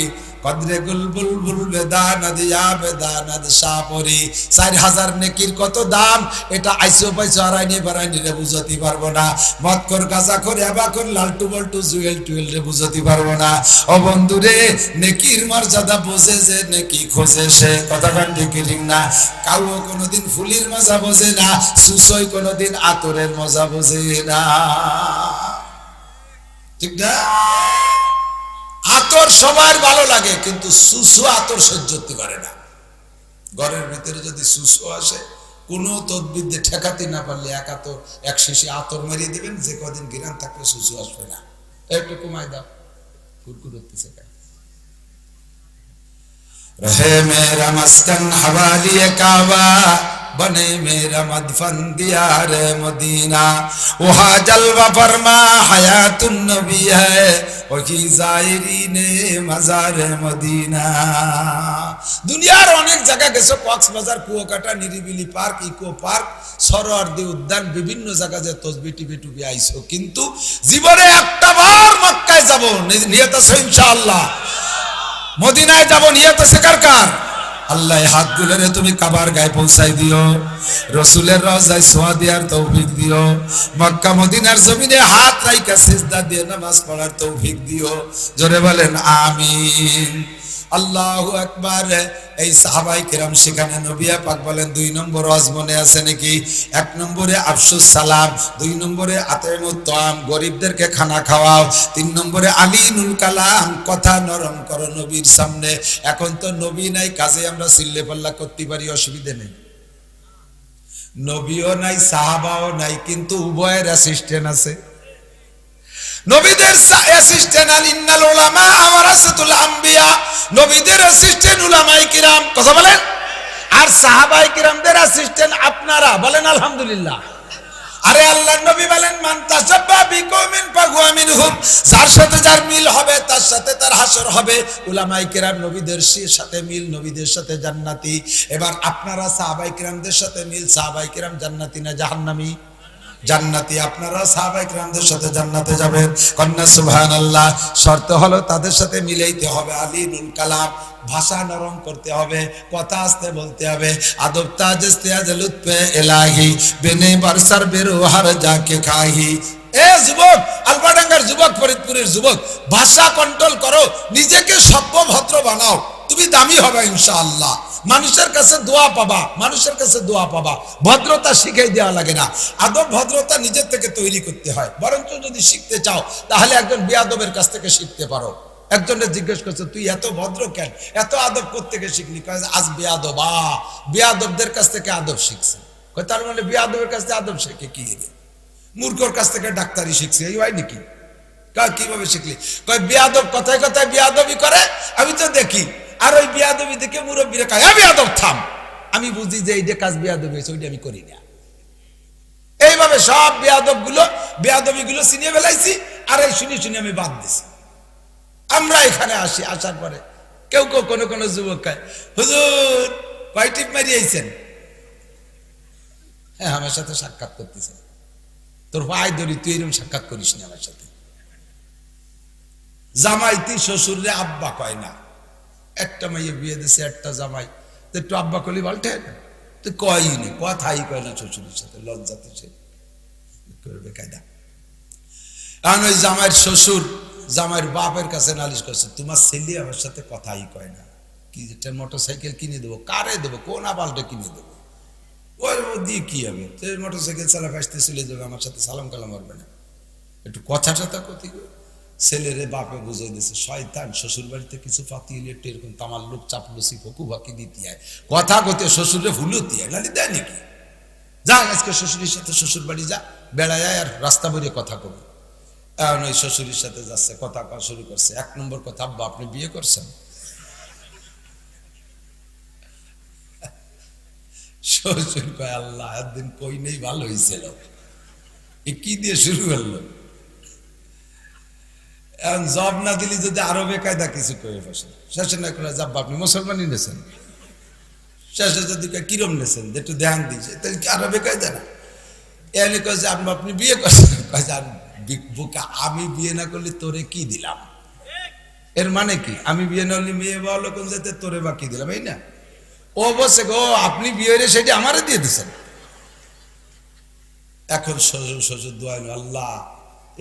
कद्रे गुलबुल बुल बेदानद या बेदानद शापरी। 4000 নেকির কত দাম, এটা আইসো পাইছো আড়াইনি বাড়াইনি রে বুঝতে পারবো না। মদ কর গাঁজা করে এবা করে লালটু বল্টু জুয়েল টুয়েল রে বুঝতে পারবো না। ও বন্ধু রে, নেকির মর্যাদা বোঝে যে নেকি খোঁজে সে, কথা কান ঠিক না? কাউ কোনোদিন ফুলির মজা বোঝে না, সুসই কোনোদিন আতরের মজা বোঝে না, ঠিক না? আতর সবার ভালো লাগে, কিন্তু সুসু আতর সহ্য করতে পারে না। ঘরের ভিতরে যদি সুসু আসে, কোনো তদবির দিয়ে ঠেকাতে না পারলে এক শিশি আতর মারিয়ে দিবেন, যে কদিন গিরান থাকলে সুসু আসবে না। একটু কমাই দাও, কুরকুর হতেছে কেন? রহে মেরা মস্কন হওয়ালিয়ে কাবা, बने मेरा मदफन दियार मदीना। वहाँ जलवा फरमा हयातुन नबी है, वही जायरीने मजार मदीना। দুনিয়ার অনেক জায়গা গেছো, কক্সবাজার, কুয়াকাটা, নিরিবিলি পার্ক, ইকো পার্ক, সরোয়ার্দী উদ্যান, বিভিন্ন জায়গা যে তসবি টিভি টুবি আইছো, কিন্তু জীবনে একটা বার মক্কায় যাব নিয়ত আছে ইনশাআল্লাহ, মদিনায় যাব নিয়ত আছে কার কার? আল্লাহ হাত গুলোরে তুমি কাবার গায়ে পৌঁছাই দিও, রসুলের রওজায় সোয়া দেওয়ার তৌফিক দিও, মক্কা মদিনার জমিনে হাত রাইখা সিজদা দিয়ে নামাজ পড়ার তৌফিক দিও। জোরে বলেন আমিন। আল্লাহু আকবার। এই সাহাবাই কিরাম সেখানে নবী পাক বলেন 2 নম্বর ওয়াজ মনে আছে নাকি? 1 নম্বরে আফসুস সালাম, 2 নম্বরে আতাইমুত তাম, গরিবদেরকে খানা খাওয়াও, 3 নম্বরে আলিনুল কালাম, কথা নরম করো নবীর সামনে। এখন তো নবী নাই, কাজে আমরা সিল্লে পাল্লা করতে পারি, অসুবিধা নেই। নবীও নাই, সাহাবাও নাই, কিন্তু উভয়ের অ্যাসিস্ট্যান্ট আছে। নবীদের অ্যাসিস্ট্যান্ট আল ইন্নাল উলামা ওয়ারাসাতুল আম্বিয়া, নবীদের অ্যাসিস্ট্যান্ট উলামায়ে কিরাম, কথা বলেন। আর সাহাবায়ে কিরামদের অ্যাসিস্ট্যান্ট আপনারা, বলেন আলহামদুলিল্লাহ। আরে আল্লাহর নবী বলেন মান তাসাব্বা বিকওমিন ফাহুয়া মিনহুম, যার সাথে যার মিল হবে তার সাথে তার হাসর হবে। উলামায়ে কিরাম নবীদের সাথে মিল, নবীদের সাথে জান্নাতি। এবার আপনারা সাহাবায়ে কিরামদের সাথে মিল, সাহাবায়ে কিরাম জান্নাতি না জাহান্নামী? জান্নাতি। আপনারা সাহাবায়ে কিরামদের সাথে জান্নাতে যাবেন, কন্যা সুবহানাল্লাহ। শর্ত হলো তাদের সাথে মিলাইতে হবে আলিনুল কালাম, ভাষা নরম করতে হবে, কথা আস্তে বলতে হবে। আদব তাজ ইস্তিয়াজ লুৎফে ইলাহি, বেনে বরসর বেরো হার যাকে খাহি। এ যুবক, আলবাডাঙ্গার যুবক, ফরিদপুরের যুবক, ভাষা কন্ট্রোল করো, নিজেকে সভ্য ভদ্র বানাও, তুমি দামি হবে ইনশাআল্লাহ। মানুষের কাছে দোয়া পাবা, মানুষের কাছে দোয়া পাবা। ভদ্রতা শিখাই দেওয়া লাগে না, আদব ভদ্রতা নিজের থেকে তৈরি করতে হয়। বরঞ্চ যদি শিখতে চাও তাহলে একজন বেয়াদবের কাছ থেকে শিখতে পারো। একজনের জিজ্ঞেস করছে তুই এত ভদ্র কেন, এত আদব কোত্থেকে শিখলি? আজ বেয়াদব, বেয়াদবদের কাছ থেকে আদব শিখছে। তার মানে বেয়াদবের কাছ থেকে আদব শিখে কি? মূর্খর কাছ থেকে ডাক্তারি শিখছে, এই হয় নাকি? কিভাবে শিখলি? বেয়াদব কথায় কথায় বেয়াদবি করে, আমি তো দেখি। আর ওই বেয়াদবি দেখে মুরব্বীরা কয় বেয়াদব থাম। আমি বুঝি যে এই যে কাজ বেয়াদবি হয়েছে ওইটা আমি করি না। এইভাবে সব বেয়াদবি গুলো চিনিয়ে ফেলাইছি, আর এই শুনি শুনি আমি বাদ দিছি। আমরা এখানে আসি, আসার পরে কেউ কেউ কোনো যুবক কয় হুজুর কয় টিপ মারিয়ে আইছেন? হ্যাঁ, আমার সাথে সাক্ষাৎ করতেছেন। তোর ভাই ধরি, তুই এরকম সাক্ষাৎ করিস না আমার সাথে। জামাইতি শ্বশুরে আব্বা কয় না। একটা মেয়ে বিয়ে দিছে, একটা জামাই, তো একটু আব্বা কলি বলতে তো কয়নি, কথাই কয় না শ্বশুরের সাথে, লজ্জাতে সে করবে কায়দা। কারণ ওই জামাইয়ের শ্বশুর জামাইয়ের বাপের কাছে নালিশ করছে, তোমার ছেলে আমার সাথে কথাই কয় না। কি একটা মোটরসাইকেল কিনে দেবো, কারে দেবো, কোন আবালটা কিনে দেবো, ওর দিয়ে কি হবে? মোটরসাইকেল চালা আসতে চলে যাবে, আমার সাথে সালাম কালাম করবে না, একটু কথা টথা কথি। ছেলেরে বাপে বুঝাই দিছে, শয়তান শ্বশুর বাড়িতে কিছু পাতি এলে একটু এরকম তামার লোক চাপলুসি ফকু বাকি দিতে হয়, কথা কতে শ্বশুরে ভুলতি হয়, নালি দেয় নাকি? যা আজকে শ্বশুরের সাথে শ্বশুর বাড়ি যা, বেড়ায় আর রাস্তা বেরিয়ে কথা কবি। এখন ওই শ্বশুরের সাথে যাচ্ছে, কথা কওয়া শুরু করছে। 1 নম্বর কথা, আব্বা আপনি বিয়ে করছেন? শ্বশুর কয় আল্লাহ একদিন কই নেই, ভালো হয়েছিল। এ কি দিয়ে শুরু করলো? এখন জব না দিলি যদি আরো বেকায়দা কিছু করে বসে, শেষে না করে যাব্বা আপনি মুসলমানই নেছেন, শেষে যদি কিরম নেছেন একটু ধ্যান দিয়েছে, তাহলে কি আরো বেকায়দা না? এনে কয়েছে আপনি বিয়ে করছেন, বোকা আমি বিয়ে না করলে তোরে কি দিলাম? এর মানে কি? আমি বিয়ে না হলে মেয়ে বলো কোন যেতে, তোরে বা কি দিলাম, এই না? ও বসে গো আপনি বিয়ে রে সেটা আমারে দিয়ে দিচ্ছেন। এখন শ্বশুর শ্বশুর দোয়া, আল্লাহ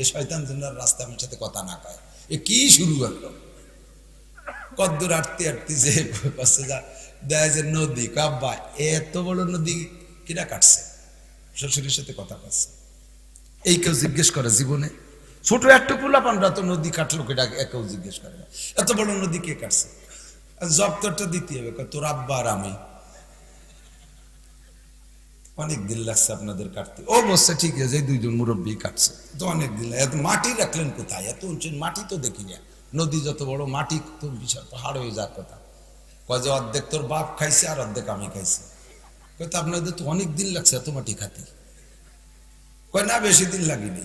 এই শয়তান দুনিয়ার রাস্তা আমার সাথে কথা না কয়। এ কি শুরু করলো? কদ্দূর আটতে আটতে যে দেয় যে নদী, কাব্বা এত বড় নদী কিরা কাটছে, শ্বশুরের সাথে কথা কাটছে। এই কেউ জিজ্ঞেস করে জীবনে? ছোট একটা পোলাপানরা তো নদী কাটলো কেটা, কেউ জিজ্ঞেস করে না এত বড় নদী কে কাটছে। জব তোরটা দিতে হবে, তোর আব্বা আর আমি। অনেক দিন লাগছে আপনাদের কাটতে। ও বলছে ঠিক আছে, এই 2 জন মুরব্বী কাটছে তো অনেক দিন। এত মাটি রাখলেন কোথায়? এত উঁচু মাটি তো দেখি না। নদী যত বড়, মাটি তো বিশাল পাহাড় হয়ে যাওয়ার কথা। কয় যে অর্ধেক তোর বাপ খাইছে আর অর্ধেক আমি খাইছি। কয় তো আপনাদের তো অনেক দিন লাগছে এত মাটি খাতে। কয় না বেশি দিন লাগেনি।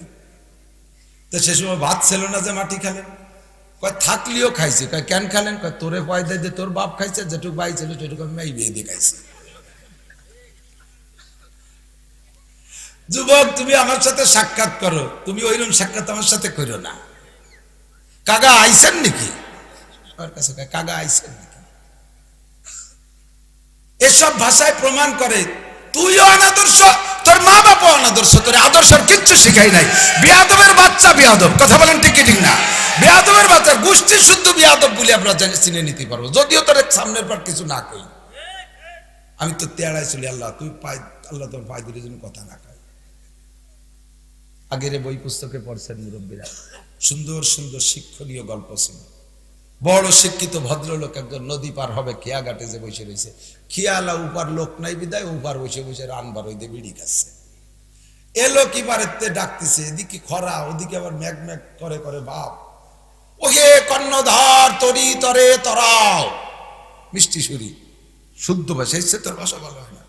তো সে সময় ভাত ছিল না যে মাটি খেলেন? কয় থাকলেও খাইছে। কয় কেন খেলেন? কয় তোরে পয়দা দিয়ে তোর বাপ খাইছে, যেটুকু বাই ছিল সেটুকু আমি এই বিয়ে দিয়ে খাইছি। যুবক তুমি আমার সাথে সাক্ষাৎ করো, তুমি ওইরকম সাক্ষাৎ আমার সাথে করো না। কাগা আইসেন নাকি? আমার কাছে কাগা আইসেন নাকি? এসব ভাষায় প্রমাণ করে তুইও অনাদর্শ, তোর মা বাবা অনাদর্শ, তোর আদর্শের কিচ্ছু শিখাই নাই। বেয়াদবের বাচ্চা বেয়াদব, কথা বলেন ঠিক ঠিক না? বেয়াদবের বাচ্চা গোষ্ঠী শুদ্ধ বেয়াদব বলে আমরা চিনে নিতে পারবো, যদিও তোর সামনের পর কিছু না কই। আমি তো তেড়াই চলি, আল্লাহ তুই পাই, আল্লাহ তোর পাই দুটোর জন্য কথা না কয়। আগের বই পুস্তকে পড়ছেন মুরব্বীরা, সুন্দর সুন্দর শিক্ষণীয় গল্প ছিল। বড় শিক্ষিত ভদ্রলোক একজন নদী পার হবে, খেয়া ঘাটে যে বসে রয়েছে। খেয়ালা উপার লোক নাই বিদায়, উপার বসে বসে রানবার হইতে বিড়ি খাচ্ছে। এলো কি বারেতে ডাকতেছে, এদিকে খরা ওদিকে আবার ম্যাগ ম্যাগ করে করে বাপ, ওহে কর্ণধার তরি তরে তরাও, মিষ্টি সুরি শুদ্ধ ভাষা, এসছে তোর ভাষা ভালো হয় না।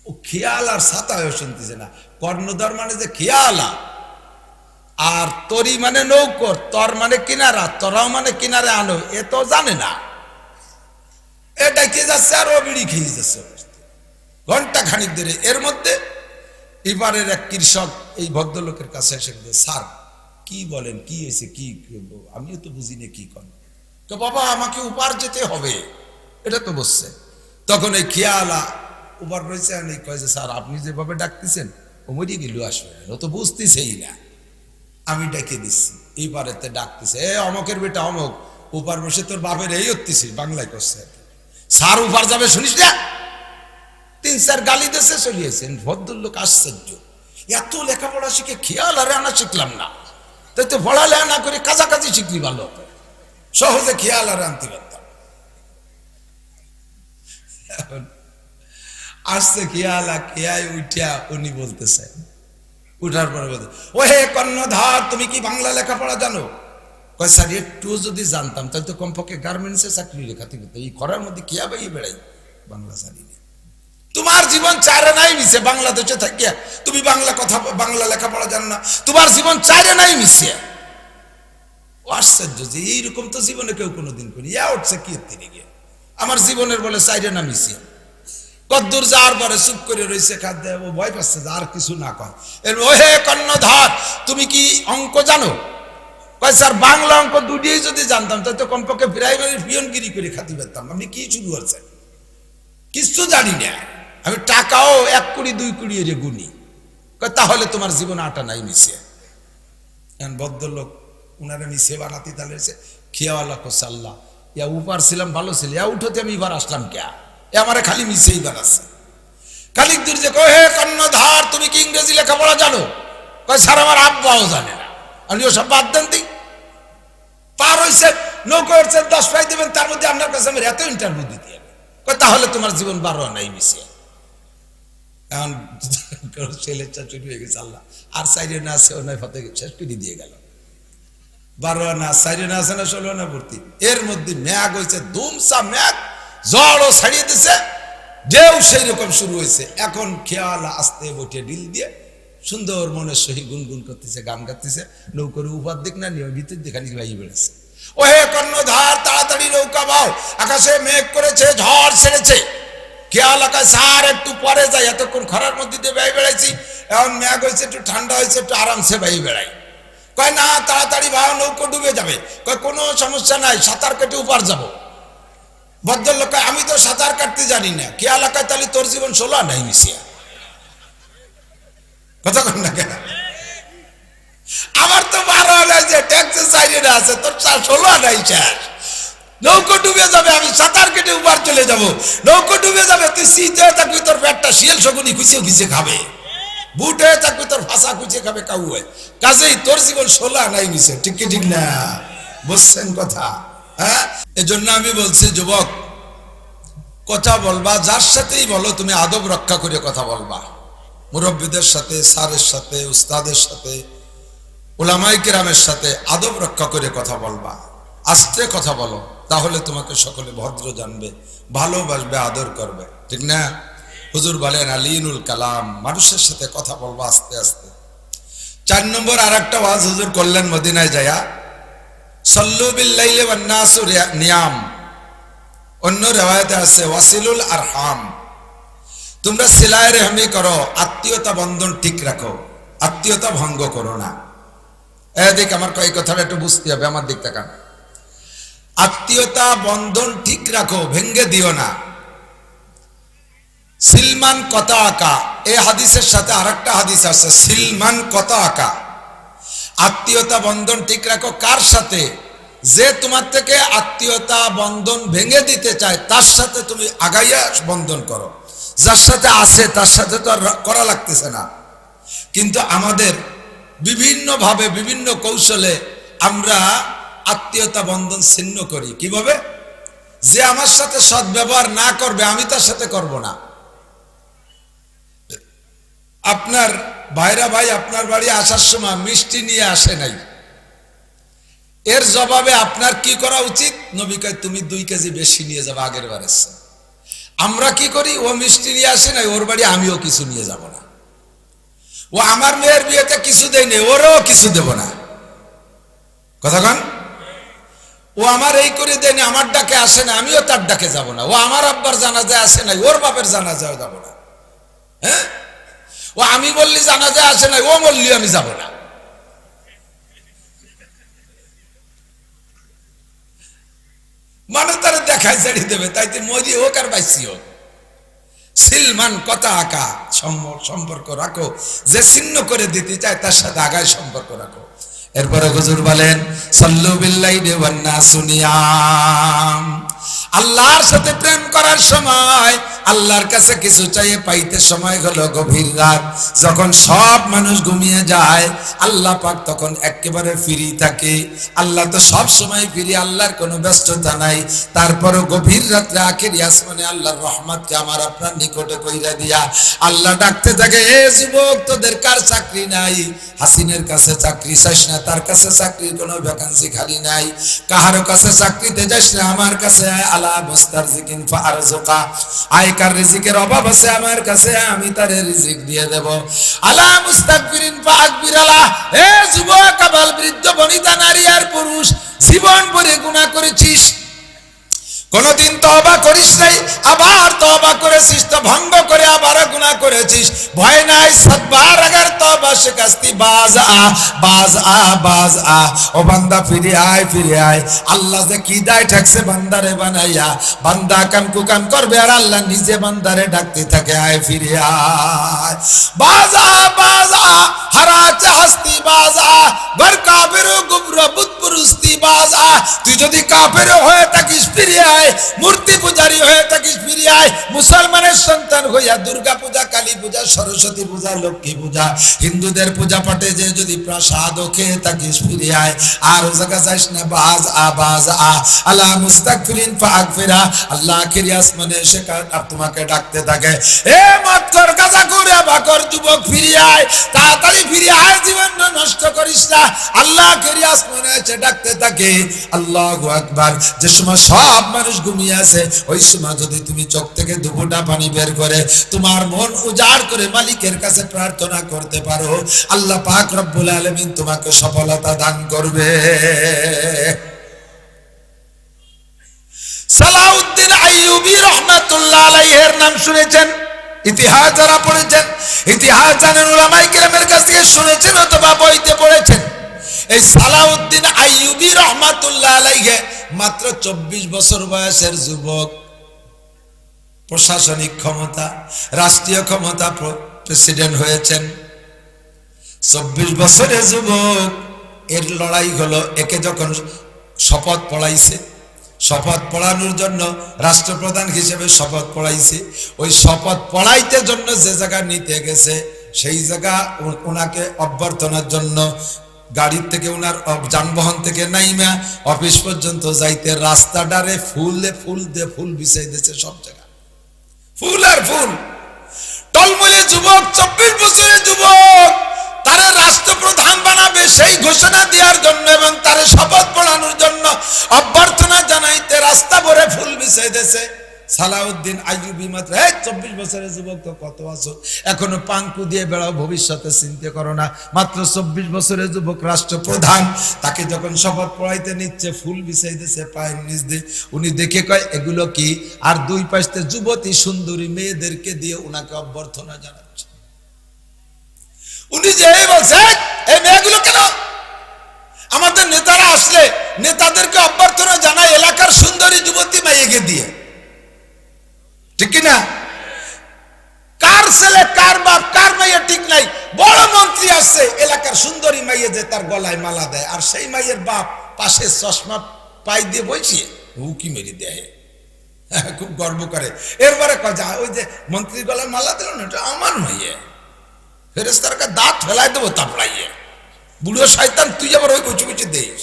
ও খেয়াল আর সাতায়ও শুনতেছে না। কর্ণধার মানে যে খেয়ালা, আর তরি মানে নৌকর, তর মানে কিনারা, তরাও মানে কিনারে আনো, এ তো জানে না। এটা কে যাচ্ছে আর ও বিড়ি খেয়ে যাচ্ছে ঘন্টা খানিক ধরে। এর মধ্যে এবারের এক কৃষক এই ভদ্রলোকের কাছে এসে স্যার কি বলেন, কি হয়েছে, কি আমিও তো বুঝি না কি করেন। তো বাবা আমাকে উপার যেতে হবে, এটা তো বসছে। তখন এই খেয়ালা উপার রয়েছে, কয় যে স্যার আপনি যেভাবে ডাকতেছেন ও মরি গেল, আসবে ও তো বুঝতেছেই না, আমি ডেকে দিচ্ছি। এইবারেতে ডাকতেছে, এ অমকের বেটা অমক, উপার বসে তোর বাপের এই হতেছি, বাংলায় করছে। স্যার উপার যাবে শুনিস না? 3-4 গালি দেশে চলিয়েছেন। ভদ্রলোক আশ্চর্য, এত লেখাপড়া শিখে খেয়াল আর আনা শিখলাম না, তাই তো পড়ালেখা না করে কাছাকাছি শিখলি ভালো, সহজে খেয়াল আর আনতে পারতাম। এখন আসছে খেয়ালা, খেয়ায় উঠিয়া উনি বলতেছে, উঠার পরে বলতে, ও হে কর্ণধার তুমি কি বাংলা লেখাপড়া জানো? কয় স্যার একটু যদি জানতাম তাহলে তো কমপক্ষে গার্মেন্টসে চাকরি লেখাতে হতো, এই খরার মধ্যে খেয়া বাইয়ে বেড়াই, বাংলা জানি না। তোমার জীবন চারে নাই মিশে, বাংলাদেশে থাকিয়া তুমি বাংলা কথা বাংলা লেখাপড়া জানো না, তোমার জীবন চারে নাই মিশে। আশ্চর্য যে এইরকম তো জীবনে কেউ কোনোদিন করি। উঠছে কি গিয়ে আমার জীবনের বলে চাইরে না মিশে। কদ্দূর যাওয়ার পরে চুপ করে রয়েছে, খাদ্য ভয় পাচ্ছে আর কিছু না কয়। ও হে কর্ণধার তুমি কি অঙ্ক জানো? কয় স্যার বাংলা অঙ্ক দুটিই যদি জানতাম তাহলে তো কমপক্ষে প্রাইমারির পিয়নগিরি করে খাতি পারতাম। আপনি কি শুরু করছেন? কিছু জানি না, আমি টাকাও 1 কোটি 2 কোটি এর গুনি। তাহলে তোমার জীবন আটা নাই মিশে। ভদ্রলোক উনারা মিশে বানাতে তাহলে খেয়াওয়ালা কোসাল্লাহ ইয়া উপার ছিলাম ভালো ছিল, ইয়া উঠোতে আমি এবার আসলাম কে, আমারে খালি মিশেই বানাচ্ছে। খালিক দূর যে কয় হে কর্ণধার তুমি কি ইংরেজি লেখাপড়া জানো? কয় স্যার আমার আব্বাও জানে না। আমি ওসব বাদ দেন দিই, পার হয়েছে, নৌকা উঠছেন, 10 পাই দেবেন, তার মধ্যে আপনার কাছে আমার এত ইন্টারভিউ দিতে হবে, তাহলে তোমার জীবন 12 আনাই মিশিয়ে। এখন ছেলের চাচুরি হয়ে গেছে, আল্লাহ আর 4 আনা আছে, ও নয় ফতে শেষ করে দিয়ে গেল। 12 আনা 4 আনা আছে না 16 আনা ভর্তি। এর মধ্যে ম্যাগ হয়েছে, ধুমসা ম্যাগ, ঝড়ও ছাড়িয়ে দিছে, ঢেউ সেই রকম শুরু হয়েছে। এখন খেয়াল আস্তে বটে ডিল দিয়ে সুন্দর মনের সহি গুনগুন করতেছে, গান গাইতেছে। নৌকার উপর দিক না নিয়ে ভিতর দিকে খালি ভাই বেড়েছে, ও হে কর্ণধার তাড়াতাড়ি নৌকা বাও, আকাশে মেঘ করেছে, ঝড় ছেড়েছে। খেয়াল আকাশ আর একটু পরে যাই, এতক্ষণ খরার মধ্যে দিয়ে ভাই বেড়াইছি, এখন মেঘ হয়েছে, একটু ঠান্ডা হয়েছে, একটু আরামসে ভাই বেড়াই। কয় না তাড়াতাড়ি ভাও, নৌকো ডুবে যাবে। কয় কোনো সমস্যা নাই, সাঁতার কেটে উপার যাবো। ভদ্রলোক আমি তো সাঁতার কাটতে জানি না। কে এলাকায় তাহলে তোর জীবন 16 আনাই মিশিয়া, কথা কন না কেন? আমার তো 12 আনাই যে ট্যাক্সে 4 আনা আছে, তোর 16 আনাই শেষ। নৌকো ডুবে যাবে, আমি সাঁতার কেটে উপার চলে যাব। নৌকো ডুবে যাবে, তুই শীতে থাকবি, তোর পেটটা শিয়াল শকুনি খুঁচিয়ে খুঁচিয়ে খাবে। বুট হয়ে থাকবি, তোর ভাষা খুঁচিয়ে খাবে কাউ হয়। কাজেই তোর জীবন 16 আনাই মিশে, ঠিক কি ঠিক না? বুঝছেন কথা? হ্যাঁ, এজন্য আমি বলছি যুবক, কথা বলবা যার সাথেই বলো, তুমি আদব রক্ষা করে কথা বলবা। মুরব্বীদের সাথে, স্যারের সাথে, উস্তাদের সাথে, উলামায়ে কেরামের সাথে আদব রক্ষা করে কথা বলবা। আস্তে কথা বলো, তাহলে তোমাকে সকলে ভদ্র জানবে, ভালোবাসবে, আদর করবে, ঠিক না? হুজুর বলেন আলীনুল কালাম, মানুষের সাথে কথা বলবা আস্তে আস্তে। 4 নম্বর আর একটা ওয়াজ হুজুর করলেন মদিনায় যায়া, সল্লু বিল লাইলি ওয়ান নাসু নিয়াম। অন্য রিওয়ায়াতে আছে ওয়াসিলুল আরহাম, তোমরা সিলায়ে রহমি করো, আত্মীয়তা বন্ধন ঠিক রাখো, আত্মীয়তা ভঙ্গ করো না। এদিকে আমার এই কথাটা একটু বুঝতে হবে, আমার দিক তাকান। আত্মীয়তা বন্ধন ঠিক রাখো, ভেঙ্গে দিও না। সিলমান কথা আঁকা, এই হাদিসের সাথে আরেকটা হাদিস আছে, সিলমান কথা আঁকা। আত্মীয়তা বন্ধন ঠিক রাখো কার সাথে? যে তোমার থেকে আত্মীয়তা বন্ধন ভেঙে দিতে চায় তার সাথে তুমি আগাইয়া বন্ধন করো। যার সাথে আছে তার সাথে তো আর করা লাগতেছে না। কিন্তু আমাদের বিভিন্ন ভাবে, বিভিন্ন কৌশলে আমরা আত্মীয়তা বন্ধন ছিন্ন করি। কিভাবে? যে আমার সাথে সদ্ব্যবহার না করবে আমি তার সাথে করব না। আপনার ভাইরা ভাই আপনার বাড়ি আসার সময় মিষ্টি নিয়ে আসে নাই, এর জবাবে আপনার কি করা উচিত? নবী কয় তুমি 2 কেজি বেশি নিয়ে যাবে আগের বারের। আমরা কি করি? ও মিষ্টি নিয়ে আসে নাই, ওর বাড়ি আমিও কিছু নিয়ে যাব না। ও আমার মেয়ের বিয়েতে কিছু দেয় নেই, ওরও কিছু দেব না। কথা কন? ও আমার এই করে দেয়নি, আমার ডাকে আসে না, আমিও তার ডাকে যাব না। ও আমার আব্বার জানাজায় আসে নাই, ওর বাপের জানাজায় যাব না। হ্যাঁ, ও আমি বললি জানাজায় আসে নাই, ও বললি আমি যাব না। মানে তারা দেখায় ছেড়ে দেবে, তাইতে মরি হোক আর বাইসি হোক। সিলমান কথা আঁকা, সম্পর্ক রাখো। যে ছিন্ন করে দিতে চায় তার সাথে আগায় সম্পর্ক রাখো। এরপরে হুজুর বলেন সাল্লু বিল্লাইলি ওয়ান নাসু নিয়াম। আল্লাহর সাথে প্রেম করার সময়, আল্লাহর কাছে কিছু চাইয়ে পাইতে সময় হলো গভীর রাত, যখন সব মানুষ ঘুমিয়ে যায়, আল্লাহ পাক তখন একেবারে ফ্রি থাকে। আল্লাহ তো সব সময় ফ্রি, আল্লাহর কোনো ব্যস্ততা নাই। তারপরও গভীর রাত্রে আখেরি আসমানে আল্লাহর রহমতকে আমার আপনার নিকটে কইরা দিয়া আল্লাহ ডাকতে থাকে, হে যুবক, তোদের কার চাকরি নাই? হাসিনের কাছে চাকরি চাইস না, তার কাছে চাকরির কোনো ভ্যাকেন্সি খালি নাই। কাহারো কাছে চাকরিতে যাস না, আমার কাছে আলা মুস্তারজিকিন ফারজুকা, আয়কার রিজিকের অভাব আছে আমার কাছে, আমি তারে রিজিক দিয়ে দেব। আলা মুস্তাগফিরিন ফাগফিরালা, হে যুবক, আবাল বৃদ্ধ বনিতা নারী আর পুরুষ, জীবন ভরে গুনাহ করেছিস, কোনদিন তওবা করিস নাই, আবার তওবা করেছিস তো ভঙ্গ করে আবারও গুনাহ করেছিস। ভয় নাই, 7 বার আগার তওবা শিকাস্তি বাজ আ। ও বান্দা ফিরে আয়, ফিরে আয়। আল্লাহ যে কি দায় ঠাকছে বান্দারে বানাইয়া, বান্দা কাম কুকাম করবে আর আল্লাহ নিজে বান্দারে ডাকতে থাকে, আয় ফিরে আয়। বাজা হারাতে হস্তি বাজা, গর কাবিরু গুবর বুদপুরুস্তি বাজা। তুই যদি কাফের হয়ে থাকিস ফিরে আয়, মূর্তি পূজারী হয়ে থাকিস ফিরে আয়, মুসলমানের সন্তান হইয়া দুর্গা পূজা, কালী পূজা, সরস্বতী পূজা, লক্ষ্মী পূজা, হিন্দুদের পূজা পাঠে যে যদি প্রসাদ খেয়ে থাকিস ফিরে আয়। আর ও জায়গা যাইস না, বাজ আ আল্লাহ মুস্তাগফিরিন ফাগফিরা, আল্লাহ আখিরি আসমানে এসে তোমাকে ডাকতে থাকে, এ মক্কর গাজাকুরে বাকর যুবক ফিরে আয়, তাড়াতাড়ি ফিরে আয়, জীবন নষ্ট করিস না। আল্লাহ আখিরি আসমানে এসে ডাকতে থাকে। আল্লাহু আকবার। যে সময় সব মানুষ ঘুমিয়ে আছে, ওই সময় যদি তুমি চোখ থেকে দুফোঁটা পানি বের করে তোমার মন উজাড় করে মালিকের কাছে প্রার্থনা করতে পারো, আল্লাহ পাক রব্বুল আলামিন তোমাকে সফলতা দান করবে। সালাউদ্দিন আইয়ুবী রাহমাতুল্লাহ আলাইহির নাম শুনেছেন? ইতিহাস যারা পড়েছেন, ইতিহাস জানেন, উলামায়ে কেরামের কাছ থেকে শুনেছেন অথবা বইতে পড়েছেন। এই সালাউদ্দিন আইয়ুবী রাহমাতুল্লাহ আলাইহি মাত্র 24 বছর বয়সের যুবক, প্রশাসনিক ক্ষমতা, রাষ্ট্রীয় ক্ষমতা, প্রেসিডেন্ট হয়েছেন। 24 বছরের যুবক, এর লড়াই হলো, একে যখন শপথ পড়াইছে, শপথ পড়ানোর জন্য রাষ্ট্রপ্রধান হিসেবে শপথ পড়াইছে, ওই শপথ পড়াইতে জন্য যে জায়গা নিতে গেছে সেই জায়গা ওনাকে অভ্যর্থনার জন্য গাড়ির থেকে, ওনার যানবাহন থেকে নাইমা অফিস পর্যন্ত যাইতে রাস্তাটারে ফুল দিয়ে ফুল বিছাই দিয়েছে, সব জায়গা ফুল আর ফুল। টলমলে যুবক, 24 বছরের যুবক, তারে রাষ্ট্রপ্রধান বানাবে সেই ঘোষণা দেওয়ার জন্য এবং তারে শপথ পড়ানোর জন্য অভ্যর্থনা জানাইতে রাস্তা ভরে ফুল বিছাই দিয়েছে। সালাউদ্দিন আইয়ুবী মাত্র 24 বছরের যুবক, তো কত আছো, এখনো পাঙ্কু দিয়ে বেড়াও, ভবিষ্যতে চিন্তা করো না। মাত্র 24 বছরের যুবক, রাষ্ট্রপ্রধান, তাকে যখন শপথ পড়াইতে নিচ্ছে ফুল বিছাই দিয়েছে পায়ের নিচ দিয়ে। উনি দেখে কয় এগুলো কি? আর দুই পাশে যুবতী সুন্দরী মেয়েদেরকে দিয়ে উনাকে অভ্যর্থনা জানাচ্ছে। উনি যে বলছে এই মেয়েগুলো কেন? আমাদের নেতারা আসলে নেতাদেরকে অভ্যর্থনা জানায় এলাকার সুন্দরী যুবতী মেয়েকে দিয়ে, ঠিক কিনা? কার ছেলে, কার বাপ, কার মাইয়া ঠিক নাই। বড় মন্ত্রী আসছে, এলাকার সুন্দরী মাইয়ে যে তার গলায় মালা দেয়, আর সেই মাইয়ের বাপ পাশে চশমা পাই দিয়ে বসিয়ে উকি মেরে দেয়, খুব গর্ব করে। এরপরে কজা ওই যে মন্ত্রীর গলায় মালা দিল না, এটা আমার মাইয়ে, ফেরেশতার দাঁত ফেলাই দেবো তাপড়াইয়ে, বুড়ো শয়তান, তুই আবার ওই কচু কচু দিস।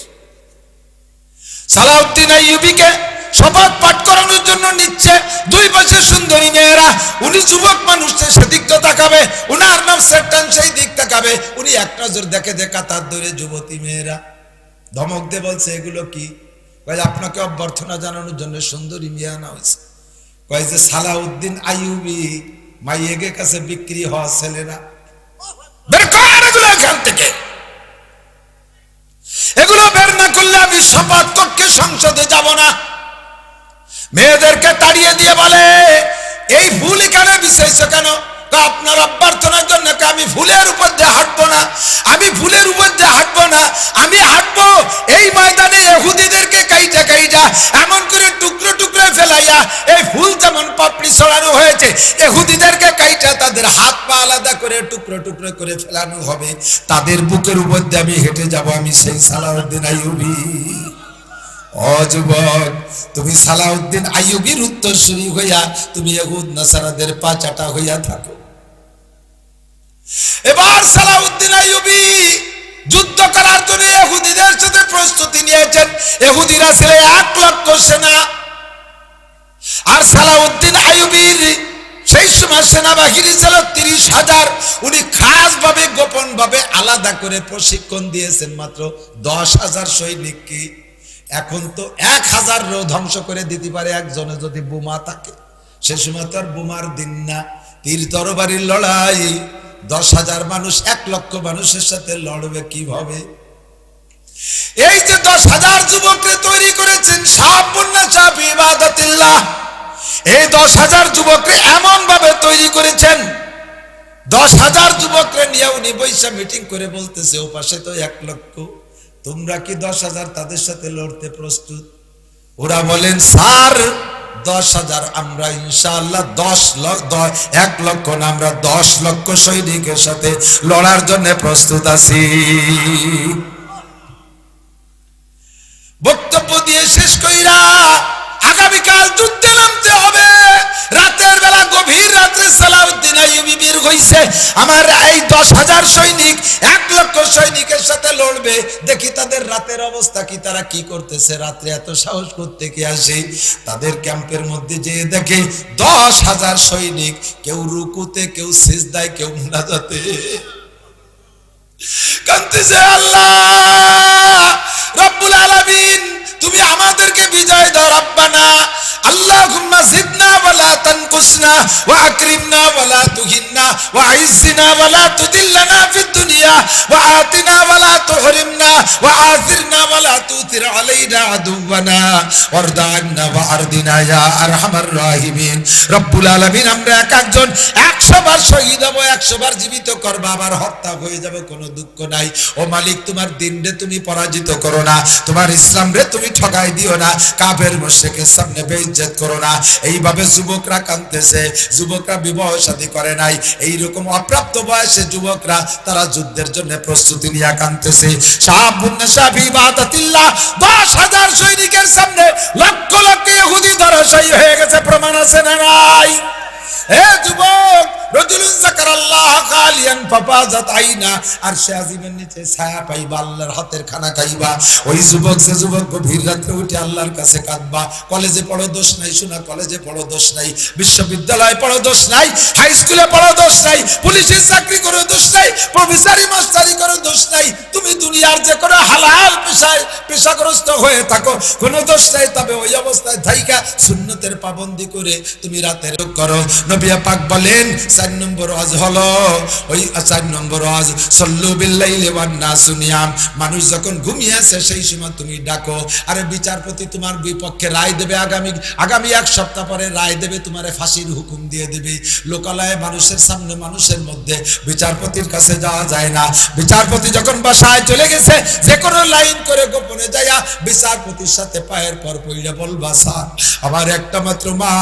সালাউদ্দিন আইয়ুবীকে শপথ পাঠ করানোর জন্য নিচ্ছে দুই পাশে সুন্দরী মেয়েরা। উনি যুবক মানুষ, সেদিক তো তাকাবে, উনার নাম সেটান, সেই দিক তাকাবে। উনি এক নজর দেখে কাতার ধরে যুবতী মেয়েরা, ধমক দিয়ে বলছে এগুলো কি? কয় আপনাকে অভ্যর্থনা জানানোর জন্য সুন্দরী মেয়ে আনা হয়েছে। কয় যে সালাউদ্দিন আইয়ুবী মাইয়ের কাছে বিক্রি হওয়া ছেলেরা, বের কর এগুলো এখান থেকে। এগুলো বের না করলে আমি শপথ কক্ষে সংসদে যাব না। মেয়েদেরকে তাড়িয়ে দিয়ে বলে এই ফুল এখানে বিছাইছো কেন? আপনার অভ্যর্থনার জন্য। আমি ফুলের উপর দিয়ে হাঁটবো না, আমি ফুলের উপর দিয়ে হাঁটবো না, আমি হাঁটবো এই ময়দানে ইহুদিদেরকে কাইটা কাইটা এমন করে টুকরো টুকরো ফেলাইয়া, এই ফুল যেমন পাপড়ি ছড়ানো হয়েছে, ইহুদিদেরকে কাইটা তাদের হাত পা আলাদা করে টুকরো টুকরো করে ফেলানো হবে, তাদের বুকের উপর দিয়ে আমি হেঁটে যাব। আমি সেই সালাউদ্দিন আইয়ুবী। ও যুবক, তুমি সালাউদ্দিন আইয়ুবীর উত্তরসূরি হইয়া তুমি ইহুদ নাসারাদের পা চাটা হইয়া থাকো। এবার সালাউদ্দিন আইয়ুবী যুদ্ধ করার জন্য ইহুদিদের সাথে প্রস্তুতি নিয়েছেন। ইহুদিরা ছিল 1 লক্ষ সেনা, আর সালাউদ্দিন আইয়ুবীর সেই সময় সেনাবাহিনী ছিল 30,000। উনি খাস ভাবে গোপন ভাবে আলাদা করে প্রশিক্ষণ দিয়েছেন মাত্র 10,000 সৈনিককে। এখন তো 1,000 ধ্বংস করে দিতে পারে একজনে যদি বোমা থাকে। সে সময় তো আর বোমার দিন না, তীর তরবারির লড়াই। 10,000 মানুষ 1 লক্ষ মানুষের সাথে লড়বে কিভাবে? এই যে 10,000 যুবককে তৈরি করেছেন, এই 10,000 যুবককে এমন ভাবে তৈরি করেছেন, 10,000 যুবককে নিয়ে উনি বৈশা মিটিং করে বলতেছে ও পাশে তো 1 লক্ষ, তোমরা কি 10,000 তাদের সাথে লড়তে প্রস্তুত? ওরা বলেন স্যার 10,000 আমরা ইনশাআল্লাহ 1 লক্ষ না, আমরা 10 লক্ষ সৈনিকের সাথে লড়ার জন্য প্রস্তুত আছি। আগামীকাল যুদ্ধে নামতে হবে। রাতের বেলা গভীর রাত্রে সালাউদ্দিন আইয়ুবী বের হইছে, আমার এই 10,000 সৈনিক 1 লক্ষ সৈনিকের সাথে লড়বে, দেখি তাদের রাতের অবস্থা কি, তারা কি করতেছে, রাত্রে এত সাহস করতে কি আসে। তাদের ক্যাম্পের মধ্যে যে দেখে 10,000 সৈনিক, কেউ রুকুতে, কেউ সিজদায়, কেউ মুনাজাতে কাঁদতেছে। আল্লাহ রব্বুল আলামিন, তুমি আমাদেরকে বিজয় দাও রব্বানা। আল্লাহুম্মা জিদনা ওয়ালা তানকুসনা ওয়া আকরিমনা ওয়ালা তুহিন্না ওয়া আইজ্জিনা ওয়ালা তুদিল্লানা ফিদ দুনিয়া ওয়া আতিনা ওয়ালা তুহরিমনা ওয়া আযিরনা ওয়ালা তুতির আলাইনা আদুওয়ানা ওয়ারদা আন্না ওয়া আরদিনা ইয়া আরহামার রাহিমিন। রব্বুল আলামিন, আমরা এক একজন 100 বার শহীদ হব, 100 বার জীবিত করবা, আবার হত্যা হয়ে যাবে, কোনো দুঃখ নাই। ও মালিক, তোমার দিন রে তুমি পরাজিত করো না, তোমার ইসলাম রে তুমি ঠকাই দিও না, কাফের মুশরিকের সামনে বেইজ্জত করো না। এইভাবে যুবকরা কাঁদতেছে, যুবকরা বিবাহ শাদী করে নাই, এইরকম অপ্রাপ্ত বয়সে যুবকরা তারা যুদ্ধের জন্য প্রস্তুতি নিয়ে কাঁদতেছে। শাহাবুন নাশা ফি ইবাদাতিল্লাহ, 10,000 সৈনিকের সামনে লক্ষ লক্ষ ইহুদি ধরাশায়ী হয়ে গেছে, প্রমাণ আছে না নাই? হে যুবক, রাজুলুন যাকারাল্লাহ খালিয়ান ফাফাজাত আইনা, আরশে আজিমের নিচে ছায়া পাইবা, আল্লাহর হাতের খানা খাইবা। ওই যুবক, যে যুবক গভীর রাতে উঠে আল্লাহর কাছে কাঁদবা। কলেজে পড়ো দোষ নাই, শোনা কলেজে পড়ো দোষ নাই, বিশ্ববিদ্যালয়ে পড়ো দোষ নাই, হাই স্কুলে পড়ো দোষ নাই, পুলিশের চাকরি করো দোষ নাই, প্রফেসরি মাস্টারি করো দোষ নাই, তুমি দুনিয়ার যে কোনো হালাল পেশায় পেশাগ্রস্ত হয়ে থাকো, কোনো দোষ নাই। তবে ওই অবস্থায় থাইকা সুন্নতের পাবন্দি করে তুমি রাতের করো। নবী পাক বলেন 4 নম্বর ওয়াজ হলো ওই 4 নম্বর ওয়াজ, সল্লু বিল্লাইলি ওয়ান নাসু নিয়াম। মানুষ যখন ঘুমিয়ে আছে সেই সময় তুমি ডাকো। আরে বিচারপতি তোমার বিপক্ষে রায় দেবে, আগামী 1 সপ্তাহ পরে রায় দেবে, তোমারে ফাঁসির হুকুম দিয়ে দেবে। লোকালয়ে মানুষের সামনে, মানুষের মধ্যে বিচারপতির কাছে যাওয়া যায় না। বিচারপতি যখন বাসায় চলে গেছে, যে কোনো লাইন করে গোপনে যাইয়া বিচারপতির সাথে পায়ের পর পইড়া বলবা, স্যার আমার একটা মাত্র মা,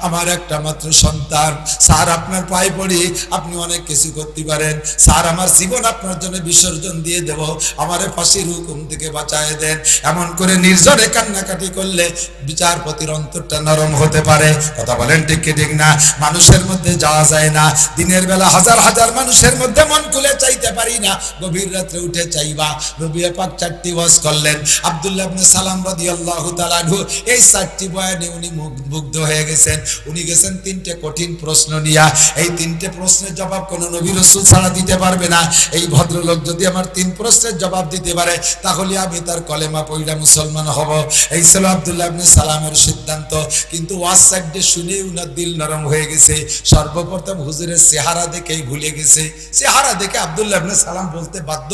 আমার একটা মাত্র সন্তান, স্যার আপনার পায়ে পড়ি, আপনি অনেক কিছু করতে পারেন, স্যার আমার জীবন আপনার জন্য বিসর্জন দিয়ে দেব, আমারে ফাঁসির হুকুম থেকে বাঁচায় দেন। এমন করে নির্জনে কান্নাকাটি করলে বিচারপতির অন্তরটা নরম হতে পারে। কথা বলেন ঠিক কি ঠিক না? মানুষের মধ্যে যাওয়া যায় না, দিনের বেলা হাজার হাজার মানুষের মধ্যে মন খুলে চাইতে পারি না, গভীর রাত্রে উঠে চাইবা। নবী পাক 4টি ওয়াজ করলেন। আব্দুল্লাহ ইবনে সালাম রাদিয়াল্লাহু তাআলা আনহু এই 4টি বয়ানে উনি মুগ্ধ হয়ে গেছেন। উনি গেছেন 3টে কঠিন প্রশ্ন নিয়া। এই 3টে প্রশ্নের জবাব কোন নবী রাসূল ছাড়া দিতে পারবে না। এই ভদ্রলোক যদি আমার 3 প্রশ্নের জবাব দিতে পারে, তাহলে আমি তার কলেমা পড়া মুসলমান হব। এই ছিল আব্দুল্লাহ ইবনে সালামের সিদ্ধান্ত। কিন্তু ওয়াজ 4টে শুনেই উনার দিল নরম হয়ে গেছে। সর্বপ্রথম হুজুরের চেহারা দেখেই ভুলে গেছে। চেহারা দেখে আব্দুল্লাহ ইবনে সালাম বলতে বাধ্য,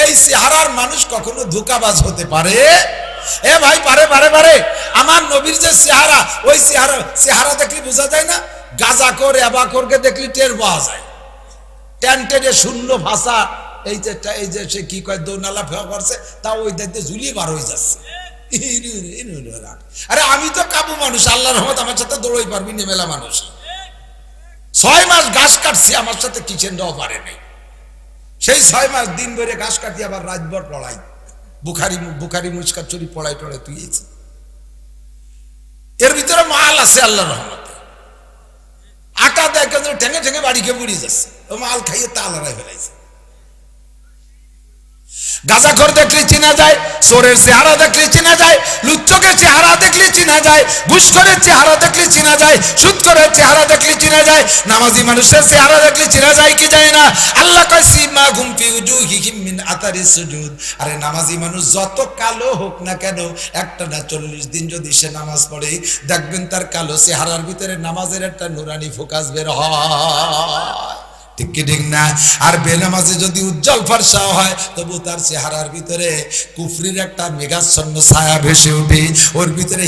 এই চেহারার মানুষ কখনো ধোঁকাবাজ হতে পারে? এ ভাই, পারে। আমার নবীর যে চেহারা, ওই চেহারা দেখলে বোঝা যায় না? গাজাখোর এবাখোরকে দেখলে টের পাওয়া যায়। টেন্টেডে শূন্য ভাষা, এই যে সে কি কয় দৌনালা ফেয়া করছে, তা ওই দেখতে ঝুলিয়ে বার হয়ে যাচ্ছে। আরে আমি তো কাবু মানুষ, আল্লাহর রহমত, আমার সাথে দৌড়ই পারবি নেমেলা মানুষ। 6 মাস ঘাস কাটছি, আমার সাথে কিচেনটাও পারে নাই। সেই 6 মাস দিন ভরে ঘাস কাটি, আবার রাতভর পড়াই, বুখারি মুস্কাত চুরি পড়াই তুইয়েছি। এর ভিতরে মাল আছে আল্লাহর রহমতে। আটা দেয় ঠেঙে ঠেঙে বাড়িকে বুড়ি যাচ্ছে, ও মাল খাইয়ে তা লড়াই ফেলাইছে। গাঁজাখোর দেখলে চেনা যায়, চোরের চেহারা দেখলে চেনা যায়, লুচ্চকের চেহারা দেখলে চেনা যায়, ঘুষখোরের চেহারা দেখলে চেনা যায়, সুদখোরের চেহারা দেখলে চেনা যায়, নামাজি মানুষের চেহারা দেখলে চেনা যায় কি যায় না? আল্লাহ কয় সীমাহুম ফি উজুহিহিম মিন আতারিস সুজুদ। আরে নামাজি মানুষ যত কালো হোক না কেন, একটা না 40 দিন যদি সে নামাজ পড়ে, দেখবেন তার কালো চেহারার ভিতরে নামাজের একটা নুরানি ফোকাস বের হয়। ঠিক কি ঠিক না? আর বেনামাজি যদি উজ্জ্বল ফর্সা হয়, তবু তার চেহারার ভিতরে কুফরির একটা মেঘাচ্ছন্ন ছায়া ভেসে ওঠে, ওর ভিতরে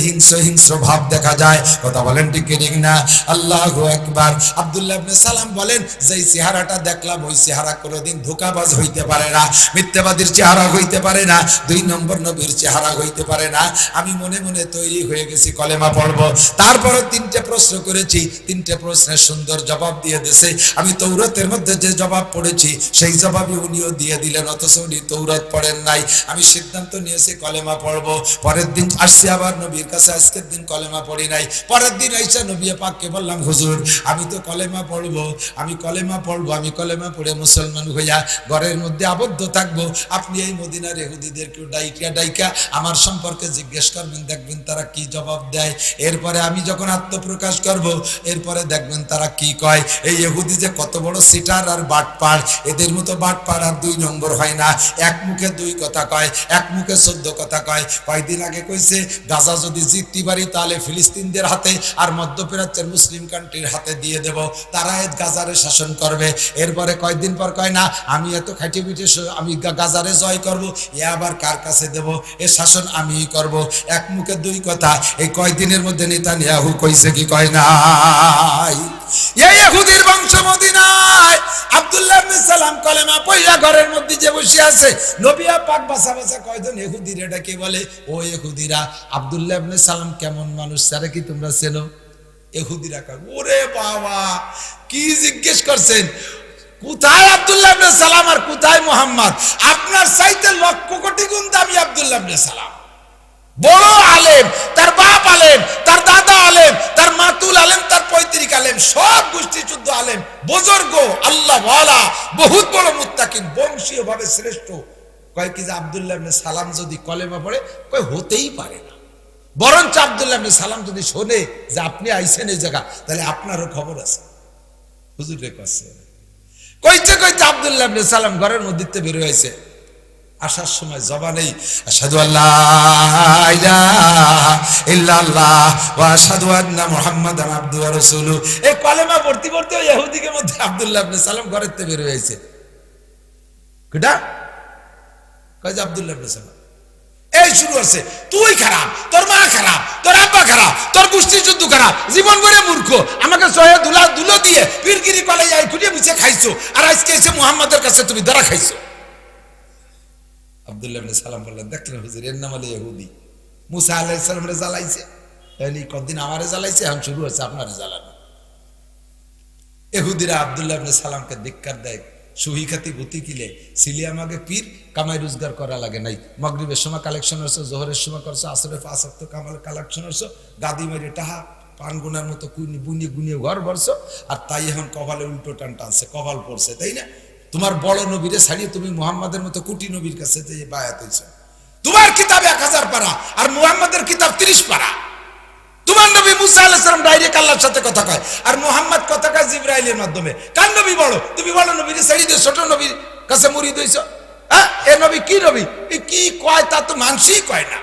হিংস্র ভাব দেখা যায়। কথা বলেন ঠিক কি ঠিক না? আল্লাহু আকবার। আব্দুল্লাহ ইবনে সালাম বলেন, যেই চেহারাটা দেখলাম ওই চেহারা কোনোদিন ধোঁকাবাজ হইতে পারে না, মিথ্যাবাদীর চেহারা হইতে পারে না, 2 নম্বর নবীর চেহারা হইতে পারে না। আমি মনে মনে তৈরি হয়ে গেছি কলেমা পড়বো। তারপরে 3টে প্রশ্ন করেছি, 3টে প্রশ্নের সুন্দর জবাব দিয়ে দিয়েছে। আমি তৌরাত তৌরাতের মধ্যে যে জবাব পড়েছি সেই জবাবই উনিও দিয়ে দিলেন, অথচ উনি তৌরাত পড়েন নাই। আমি সিদ্ধান্ত নিয়েছি কলেমা পড়বো। পরের দিন আসছি আবার নবীর কাছে, আজকের দিন কলেমা পড়ি নাই। পরের দিন আইসা নবী পাককে বললাম, হুজুর আমি তো কলেমা পড়বো, আমি কলেমা পড়ে মুসলমান হইয়া ঘরের মধ্যে আবদ্ধ থাকবো। আপনি এই মদিনার ইহুদিদেরকে ডাইকা আমার সম্পর্কে জিজ্ঞেস করবেন, দেখবেন তারা কি জবাব দেয়। এরপরে আমি যখন আত্মপ্রকাশ করব, এরপরে দেখবেন তারা কি কয়। এই ইহুদি যে কত বড় সিটার আর বাটপার, এদের মতো বাটপার আর 2 নম্বর হয় না। এক মুখে 2 কথা কয়, এক মুখে 14 কথা কয়। কয়েকদিন আগে কইছে গাজা যদি জিততে পারি তাহলে ফিলিস্তিনদের হাতে আর মধ্যপ্রাচ্যের মুসলিম কান্ট্রির হাতে দিয়ে দেব, তারা গাজারে শাসন করবে। এরপরে কয়েকদিন পর কয় না আমি এত খাইটে পিঠে আমি গাজারে জয় করব, এ আবার কার কাছে দেব, এ শাসন আমিই করব। এক মুখে 2 কথা। এই কয়েকদিনের মধ্যে নেতানিয়াহু কইছে কি কয় নাই, এই ইহুদির বংশ মদিনায় আব্দুল্লাহ ইবনে সালাম কলেমা পড়িয়া ঘরের মধ্যে যে বসে আছে, নবী পাক বাসা বাসা কয়জন ইহুদির এটাকে বলে, ও ইহুদিরা আব্দুল্লাহ ইবনে সালাম কেমন মানুষ তারা কি তোমরা চেনো? ইহুদিরা কয়, ওরে বাবা কি জিজ্ঞেস করছেন, কোথায় আব্দুল্লাহ ইবনে সালাম আর কোথায় মুহাম্মদ? আপনার চাইতে লক্ষ কোটি গুণ দামি আব্দুল্লাহ ইবনে সালাম। বড় আলেম, তার বাপ আলেম, তার দাদা আলেম, তার মাতুল আলেম, তার পৈতৃক আলেম, সব গোষ্ঠী যুদ্ধ আলেম, বুজুর্গ, আল্লাহ ওয়ালা, বহুত বড় মুত্তাকিন, বংশীয় ভাবে শ্রেষ্ঠ। কয় কি যে আব্দুল্লাহ ইবনে সালাম যদি কলেমা পড়ে, কয় হতেই পারে না। বরঞ্চ আব্দুল্লাহ ইবনে সালাম যদি শোনে যে আপনি আইছেন এই জায়গা, তাহলে আপনারও খবর আছে। হুজুর রে কইতে কইতে আব্দুল্লাহ ইবনে সালাম ঘরের মধ্যে বের হয়েছে। আসার সময় জবানেই আশহাদু আল্লাহ ইলাহা ইল্লাল্লাহ ওয়া আশহাদু আন্না মুহাম্মাদান আবদুহু ওয়া রাসূলুহু, এই কলেমা পড়তে পড়তে ওই ইহুদিকে মধ্যে আব্দুল্লাহ ইবনে সালাম ঘরের থেকে বের হয়েছে। কেডা? কয় যে আব্দুল্লাহ ইবনে সালাম। এই শুরু হচ্ছে, তুই খারাপ, তোর মা খারাপ, তোর আব্বা খারাপ, তোর গোষ্ঠী যুদ্ধ খারাপ, জীবন বলে মূর্খ, আমাকে সহে ধুলো দিয়ে পিরগিরি কলাই খুঁটিয়ে মুছে খাইছো, আর আজকে এসে মুহাম্মাদের কাছে তুমি ধরা খাইছো। আব্দুল্লাহ ইবনে সালাম বললেন, দেখলেন হুজুর এর নাম হলো ইহুদি। মুসা আলাইহিস সালামরে জ্বালাইছে, এই কতদিন আমারে জ্বালাইছে, এখন শুরু হচ্ছে আপনারে জ্বালানো। ইহুদিরা আব্দুল্লাহ ইবনে সালামকে ধিক্কার দেয়, সুহিখাতি গুতি কিলে সিলি আমাকে পীর কামাই রোজগার করা লাগে নাই। মাগরিবের সময় কালেকশন হচ্ছে, জোহরের সময় করছো, আসরের 5 ওয়াক্ত কামাল কালেকশন হচ্ছে, গাদি মারি টাহা পান গুনার মতো বুনিয়ে গুনিয়ে ঘর ভরছো, আর তাই এখন কপালে উল্টো টান টানছে, কপাল পড়ছে, তাই না? তোমার বড় নবীরে ছাড়িয়ে তুমি মুহাম্মাদের মতো কোটি নবীর কাছে যে বায়াত হইছো। তোমার কিতাব 1000 পারা আর মুহাম্মাদের কিতাব 30 পারা। তোমার নবী মুসা আলাইহিস সালাম ডাইরেক্ট আল্লাহর সাথে কথা কয়, আর মুহাম্মদ কথা কয় জিবরাইলের মাধ্যমে। কার নবী বড়? তুমি বড় নবীরে ছাড়িয়ে দিয়ে ছোট নবীর কাছে মুরিদ হইছো। হ্যাঁ, এ নবী কি নবী, এ কি কয় তা তো মানুষই কয় না।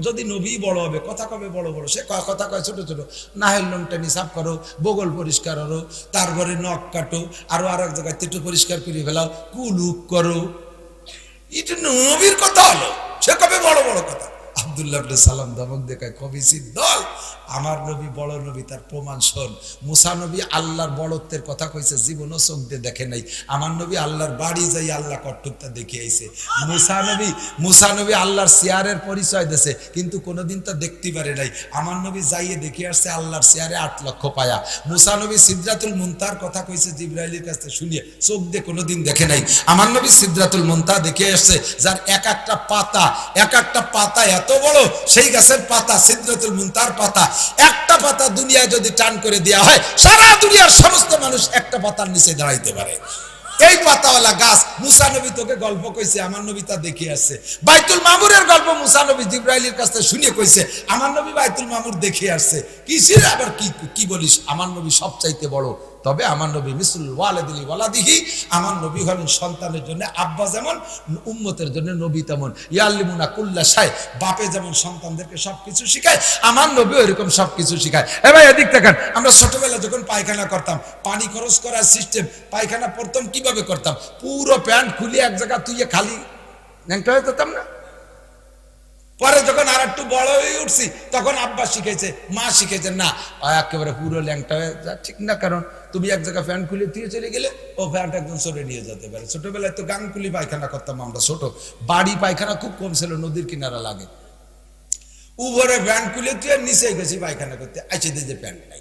যদি নবী বড় হবে কথা কবে বড় বড়, সে কথা কয় ছোট ছোট। নাহেল লোমটানি সাফ করো, বগল পরিষ্কার করো, তারপরে নখ কাটো, আরো আর এক জায়গায় তেটু পরিষ্কার করে ফেলাও, কুলুক করো। এটা নবীর কথা হলো, সে কবে বড় বড় কথা। আব্দুল্লাহ ইবনে সালাম ধমক দেখায়, কবিসির দল, আমার নবী বড় নবী, তার প্রমাণ শোন। মুসা নবী আল্লাহর বড়ত্বের কথা কইছে, জীবনও চোখ দিয়ে দেখে নাই। আমার নবী আল্লাহর বাড়ি যাই আল্লাহ কর্তৃত্বটা দেখে আইছে। মুসা নবী আল্লাহর চেয়ারের পরিচয় দিয়েছে, কিন্তু কোনোদিন তা দেখতে পারে নাই। আমার নবী যাইয়ে দেখে আসছে আল্লাহর চেয়ারে 8 লক্ষ পায়া। মুসা নবী সিদরাতুল মুনতার কথা কইছে জিবরাইলের কাছে শুনিয়ে, চোখ দিয়ে কোনোদিন দেখে নাই। আমার নবী সিদরাতুল মুনতা দেখে আসছে, যার এক একটা পাতা এত বড়, সেই গাছের পাতা সিদরাতুল মুনতার পাতা, একটা পাতা দুনিয়া যদি টান করে দেওয়া হয়, সারা দুনিয়ার সমস্ত মানুষ একটা পাতার নিচে দাঁড়াইতে পারে। এই পাতাওয়ালা গাছ মুসা নবী তোকে গল্প কইছে, আমার নবী তা দেখে আসছে। বাইতুল মামুরের গল্প মুসা নবী জিবরাইলের কাছে শুনিয়ে কইছে, আমার নবী বাইতুল মামুর দেখে আসছে। কিসের আবার কি বলিস, আমার নবী সবচাইতে বড়। তবে আমার নবী মিসলুল ওয়ালিদি ওয়ালাদিহি, আমার নবী হলেন সন্তানের জন্য আব্বা যেমন, উম্মতের জন্য নবী তেমন। ইয়াল্লিমুনা কুল্লা শাই, বাপে যেমন সন্তানদেরকে সবকিছু শিখায়, আমার নবী এরকম সবকিছু শিখায়। এবার এদিক দেখেন, আমরা ছোটবেলা যখন পায়খানা করতাম, পানি খরচ করার সিস্টেম, পায়খানা প্রথম কিভাবে করতাম, পুরো প্যান্ট খুলে এক জায়গা তুইয়ে খালি ন্যাংটা হয়ে যেতাম না। পরে যখন আর একটু বড় হয়ে উঠছি, তখন আব্বা শিখেছে, মা শিখেছে, না একেবারে পুরো ল্যাংটা হয়ে যা ঠিক না, কারণ তুমি এক জায়গায় ফ্যান খুলে দিয়ে চলে গেলে ও ফ্যানটা একদম সরে নিয়ে যেতে পারে। ছোটবেলায় তো গান খুলি পায়খানা করতাম আমরা, ছোট বাড়ি পায়খানা খুব কম ছিল, নদীর কিনারা লাগে। উপরে ফ্যান খুলে তুই নিচে গেছি পায়খানা করতে, আইসে দিয়ে প্যান্ট নাই।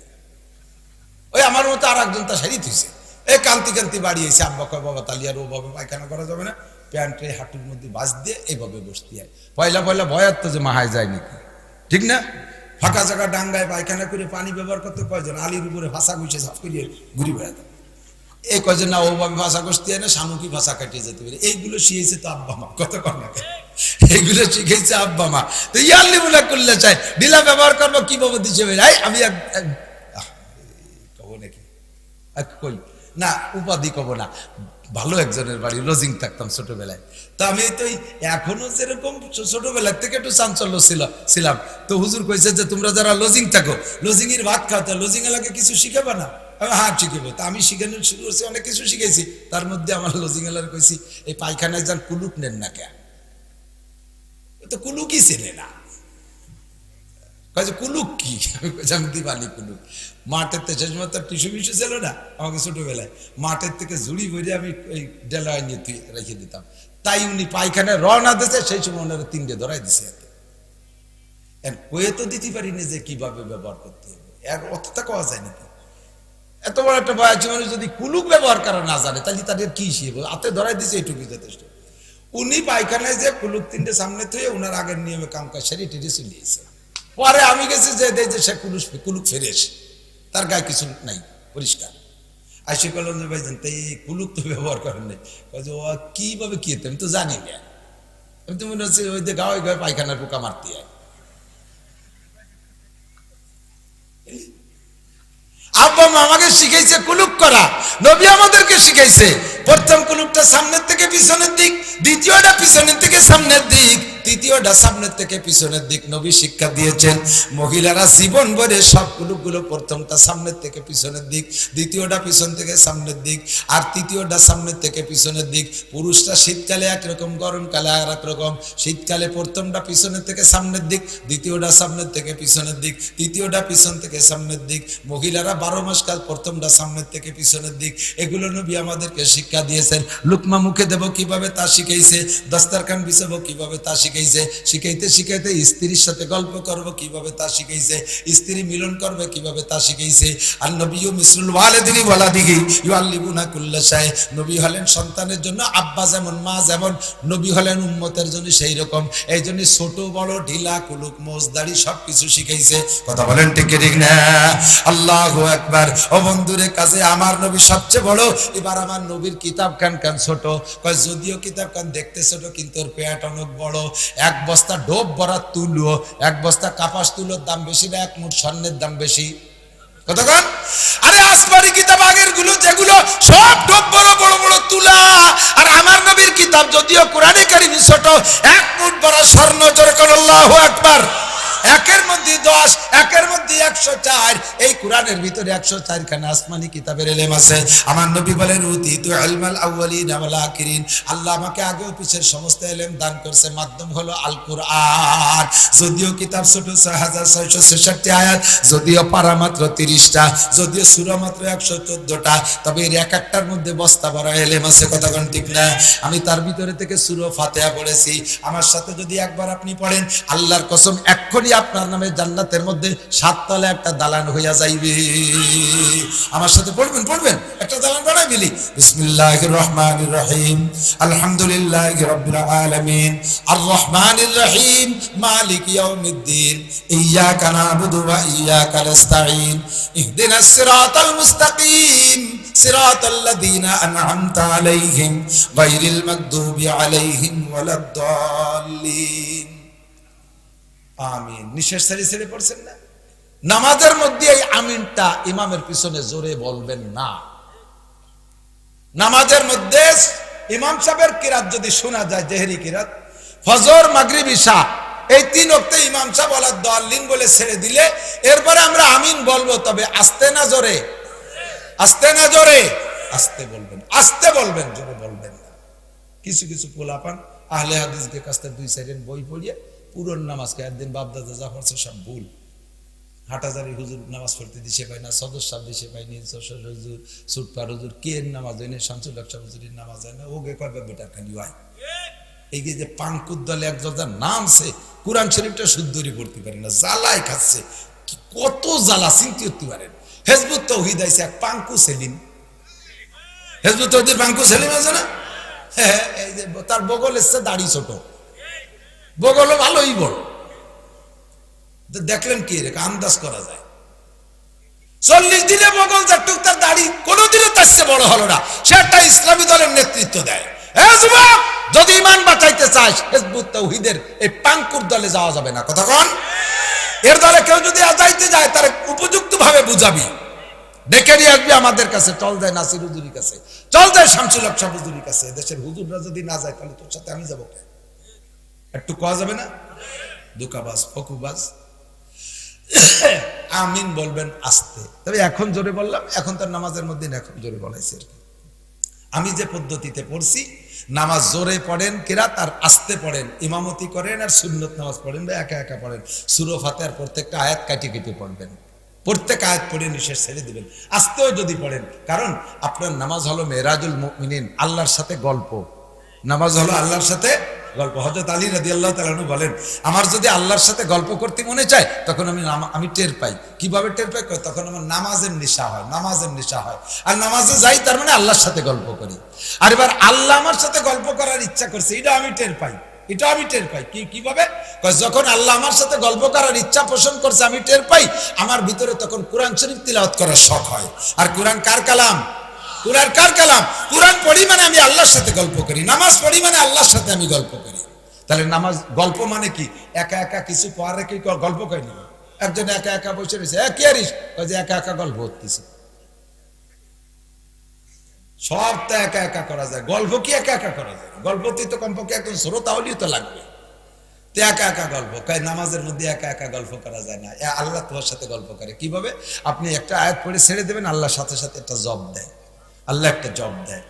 ওই আমার মতো আর একজন তা সারি থুইছে, এই কান্তি কান্তি বাড়ি এসে আব্বা কয় বাবা তাহলে আর ওভাবে পায়খানা করা যাবে না, প্যান্টে হাঁটুর মধ্যে বাজ দিয়ে এইভাবে বসতে হয়। পয়লা পয়লা ভয়ার তো যে মাহায় যায় নাকি, ঠিক না? ফাঁকা জায়গা ডাঙ্গায় পায়খানা করে পানি ব্যবহার করতে কয়জন আলির উপরে ভাষা গুছে সাফ করিয়ে ঘুরি বেড়াতে, এই কয়জন না ওভাবে ভাষা কষতে হয় না, শামুকি ভাষা কাটিয়ে যেতে পারে। এইগুলো শিখেছে তো আব্বা মা, কত কম এইগুলো শিখেছে আব্বা মা। তো ইয়ারলি মনে করলে চাই ঢিলা ব্যবহার করবো কিভাবে দিচ্ছে আমি কব নাকি কই না, উপাধি কব না, ভালো একজনের বাড়ি লজিং থাকতাম ছোটবেলায়। তো আমি তো এখনো যেরকম ছোটবেলার থেকে একটু চাঞ্চল্য ছিলাম। তো হুজুর কইছে যে তোমরা যারা লজিং থাকো, লজিং এর ভাত খাও, তা লজিং এলাকে কিছু শিখাবা না? হ্যাঁ শিখেবো। তা আমি শিখানো শুরু করছি, অনেক কিছু শিখেছি। তার মধ্যে আমার লজিং এলার কইছি এই পায়খানায় যান কুলুক নেন না কেন? তো কুলুকই চেনে না, কুলুক কি? আমি দিবালি কুলুক। মাঠের থেকে শেষ মতো টিস্যু মিশু ছিল না আমাকে ছোটবেলায়, মাঠের থেকে ঝুড়ি ভরে আমি ওই ডেলায় নিয়ে রেখে দিতাম। তাই উনি পায়খানায় রওনা দিয়েছে, সেই সময় ওনারা 3টে ধরাই দিছে। কয়ে তো দিতে পারিনি যে কিভাবে ব্যবহার করতে হবে, এর অতটা কওয়া যায় নাকি? এত বড় একটা বয়সী মানুষ যদি কুলুক ব্যবহার করা না জানে, তাহলে তাদের কি শিখবে? হাতে ধরাই দিছে, এইটুকু যথেষ্ট। উনি পায়খানায় যে কুলুক 3টে সামনে থুয়ে ওনার আগের নিয়মে কাম কাজ সেরে টেরে চলিয়েছে। পরে আমি গেছি যে সে কুলুক ফেরেস, তার গায়ে কিছু নাই, পরিষ্কার। আইসে করলাম যে ভাই জানতে এই কুলুক তো ব্যবহার করেন নাই। ও কিভাবে কি হতো আমি তো জানি না। আমি তো মনে হচ্ছে ওই যে গায়ে গায়ে পায়খানার পোকা মারতে হয়। আব্বা মা আমাকে শিখাইছে কুলুক করা, নবী আমাদেরকে শিখাইছে প্রথম কুলুকটা সামনের থেকে পিছনের দিক, দ্বিতীয়টা পিছনের থেকে সামনের দিক, তৃতীয়টা সামনের থেকে পিছনের দিক। নবী শিক্ষা দিয়েছেন মহিলারা জীবন ভরে সব কুলুকগুলো প্রথমটা সামনের থেকে পিছনের দিক, দ্বিতীয়টা পিছন থেকে সামনের দিক, আর তৃতীয়টা সামনের থেকে পিছনের দিক। পুরুষরা শীতকালে একরকম, গরমকালে আর এক রকম। শীতকালে প্রথমটা পিছনের থেকে সামনের দিক, দ্বিতীয়টা সামনের থেকে পিছনের দিক, তৃতীয়টা পিছন থেকে সামনের দিক। মহিলারা 12 মাস কাল প্রথমটা সামনের থেকে পিছনের দিক। এগুলো নবী আমাদেরকে শিক্ষা দিয়েছেন। লুকমা মুখে দেব কিভাবে তা শিখাইছে, দস্তারখান বিছাবো কিভাবে তা শিখাইছে, শিখাইতে শিখাইতে স্ত্রীর সাথে গল্প করব কিভাবে তা শিখাইছে, স্ত্রী মিলন করবে কিভাবে তা শিখাইছে। আর নবীও মিসলুল ওয়ালিদিনি ওয়ালাদিহি ইউআল্লিমুনা কুল্লা শাই। নবী হলেন সন্তানের জন্য আব্বা যেমন, মা যেমন, নবী হলেন উম্মতের জন্য সেই রকম। এই জন্য ছোট বড়, ঢিলা, কুলুক, মোজদারি সবকিছু শিখাইছে। কথা বলেন ঠিক ঠিক না? আল্লাহু আকবার। ও বন্ধুরে কাছে আমার নবী সবচেয়ে বড়। এবার আমার নবীর কিতাব খান খান ছোট, কয় যদিও কিতাব খান দেখতে ছোট কিন্তু ওর পেট অনেক বড়। 1 বস্তা ডোব ভরা তুলো, 1 বস্তা কাপাস তুলোর দাম বেশি না 1 মুঠ স্বর্ণের দাম বেশি? কতক্ষণ? আরে আসমানি কিতাব আগের গুলো যেগুলো সব ডোব বড় বড় বড় তুলা, আর আমার নবীর কিতাব যদিও কোরআনে কারিমে ছোট, 1 মুঠ ভরা স্বর্ণ। জোরে করে আল্লাহু আকবার। 1-এর মধ্যে 10, 1-এর মধ্যে 104। এই কোরআনের ভিতরে 104 খানা আসমানি কিতাবের ইলম আছে। আমার নবী বলেন উতিতু ইলমাল আউয়ালিন ওয়াল আখিরিন। আল্লাহ আমাকে আগে ও পিছের সমস্ত ইলম দান করেছে, মাধ্যম হলো আল কোরআন। যদিও কিতাব ছোট 6666 আয়াত, যদিও পারা মাত্র 30টা, যদিও সূরা মাত্র 114টা, তবে এর এক একটার মধ্যে বস্তা ভরা ইলম আছে। কথা কোন ঠিক না? আমি তার ভিতরে থেকে সূরা ফাতিহা পড়েছি। আমার সাথে যদি একবার আপনি পড়েন, আল্লাহর কসম এক্ষুনি আপনার নামে জান্নাতের মধ্যে 7 তলা একটা দালান হইয়া যাইবে। আমার সাথে পড়বেন, পড়বেন, একটা দালান বানাই ফেলি। বিসমিল্লাহির রহমানির রহিম, আলহামদুলিল্লাহি রাব্বিল আলামিন, আর রহমানির রহিম, মালিক ইয়াউমিদ্দিন, ইয়্যাকা না'বুদু ওয়া ইয়্যাকা নাস্তাঈন, ইহদিনাস সিরাতাল মুস্তাকিম, সিরাতাল্লাযীনা আন'আমতা আলাইহিম, গায়রিল মাগদুবি আলাইহিম ওয়ালাদ-দাল্লিন। আমিন। নিঃশ্বাস ছেড়ে ছেড়ে পড়ছেন না? নামাজের মধ্যে এই আমিনটা ইমামের পিছনে জোরে বলবেন না। নামাজের মধ্যে ইমাম সাহেবের কিরাত যদি শোনা যায়, জেহরি কিরাত, ফজর, মাগরিব, ইশা, এই 3 ওয়াক্তে ইমাম সাহেব ওয়ালাদ দাল্লিন বলে ছেড়ে দিলে এরপরে আমরা আমিন বলবো, তবে আস্তে না জোরে, আস্তে না জোরে, আস্তে বলবেন, আস্তে বলবেন, জোরে বলবেন না। কিছু কিছু পোলাপান আহলে হাদিসদের কাছ থেকে 2-4 দিন বই পড়িয়ে পুরন নামাজকে একদিন বাপদাদা যা পড়ছে সব ভুল। হাটাজারি হুজুর নামাজ পড়তে দিশে পায় না, সদর সাহেব দিশে পায়নি, যশোর হুজুর, সুটপার হুজুর, কে নামাজ হয় না, শামসুল হক সাহেব হুজুরের নামাজ হয় না, ওকে কবে বেটার খালি হয়। এই যে পাঙ্কুর দলে এক দরজার নামছে, কোরআন শরীফটা শুদ্ধরি পড়তে পারে না, জ্বালায় খাচ্ছে। কত জ্বালা চিন্তা করতে পারেন। হেজবুত তাওহীদ আইছে এক পাঙ্কু সেলিম, হেজবুত তৌহিদের বাঙ্কু সেলিম আছে না? হ্যাঁ, এই যে তার বগল এসছে, দাড়ি ছোট, বগলও ভালোই বড়। দেখলেন কি রে, আন্দাজ করা যায়। 40 দিনে বগল যাটুক, তার দাড়ি কোনোদিনও তার চেয়ে বড় হলো না। সে একটা ইসলামী দলের নেতৃত্ব দেয়। যুবক, যদি ইমান বাঁচাইতে চাস, হিজবুত তাওহীদের এই পাঙ্কুর দলে যাওয়া যাবে না। কথা কন, এর দলে কেউ যদি যাইতে যায়, তার উপযুক্ত ভাবে বুঝাবি, ডেকে নিয়ে আসবি আমাদের কাছে। চল যায় নাসির হুজুরির কাছে, চল যায় শামসুল হক সাহেব হুজুরির কাছে। দেশের হুজুররা যদি না যায়, তাহলে তোর সাথে আমি যাবো। একটু কোয়া যাবে না? দুকাবাজ, ফকুবাজ। আমিন বলবেন আস্তে, তবে এখন জোরে বললাম, এখন তার নামাজের মধ্যে এখন জোরে বলাইছে। আমি যে পদ্ধতিতে পড়ছি, নামাজ জোরে পড়েন কিরাত আর আস্তে পড়েন, ইমামতি করেন আর সুন্নত নামাজ পড়েন বা একা একা পড়েন। সূরা ফাতিহার প্রত্যেকটা আয়াত কাটি কেটে পড়বেন, প্রত্যেক আয়াত পড়ে নিঃশ্বাস ছেড়ে দিবেন, আস্তেও যদি পড়েন। কারণ আপনার নামাজ হলো মেরাজুল মুমিনিন, আল্লাহর সাথে গল্প। নামাজ হলো আল্লাহর সাথে গল্প। হযরত আলী রাদিয়াল্লাহু তাআলা আনহু বলেন, আমার যদি আল্লাহর সাথে গল্প করতে মনে চায়, তখন আমি টের পাই। কিভাবে টের পাই? তখন আমার নামাজের নেশা হয়, নামাজের নেশা হয়। আর নামাজে যাই, তার মানে আল্লাহর সাথে গল্প করি। আর এবার আল্লাহ আমার সাথে গল্প করার ইচ্ছা করছে, এটা আমি টের পাই, এটা আমি টের পাই। কিভাবে? যখন আল্লাহ আমার সাথে গল্প করার ইচ্ছা পোষণ করছে, আমি টের পাই। আমার ভিতরে তখন কোরআন শরীফ তিলাওয়াত করার শখ হয়। আর কোরআন কার কালাম? কোরআন কার কালাম? কোরআন পড়ি মানে আমি আল্লাহর সাথে গল্প করি, নামাজ পড়ি মানে আল্লাহর সাথে আমি গল্প করি। তাহলে নামাজ গল্প মানে কি? একা একা কিছু পড়া রেখে গল্প করে নিব। একজন একা একা বসে রয়েছে, কি আরিস, যে একা একা গল্প হতেছে। সব তো একা একা করা যায়, গল্প কি একা একা করা যায়? গল্পতেই তো কমপক্ষে একজন শ্রোতা হলেই তো লাগবে। তো একা একা গল্প, নামাজের মধ্যে একা একা গল্প করা যায় না। আল্লাহ তোমার সাথে গল্প করে। কিভাবে? আপনি একটা আয়াত পড়ে ছেড়ে দেবেন, আল্লাহর সাথে সাথে একটা জব দেয়, আল্লাহ একটা জব দেয়।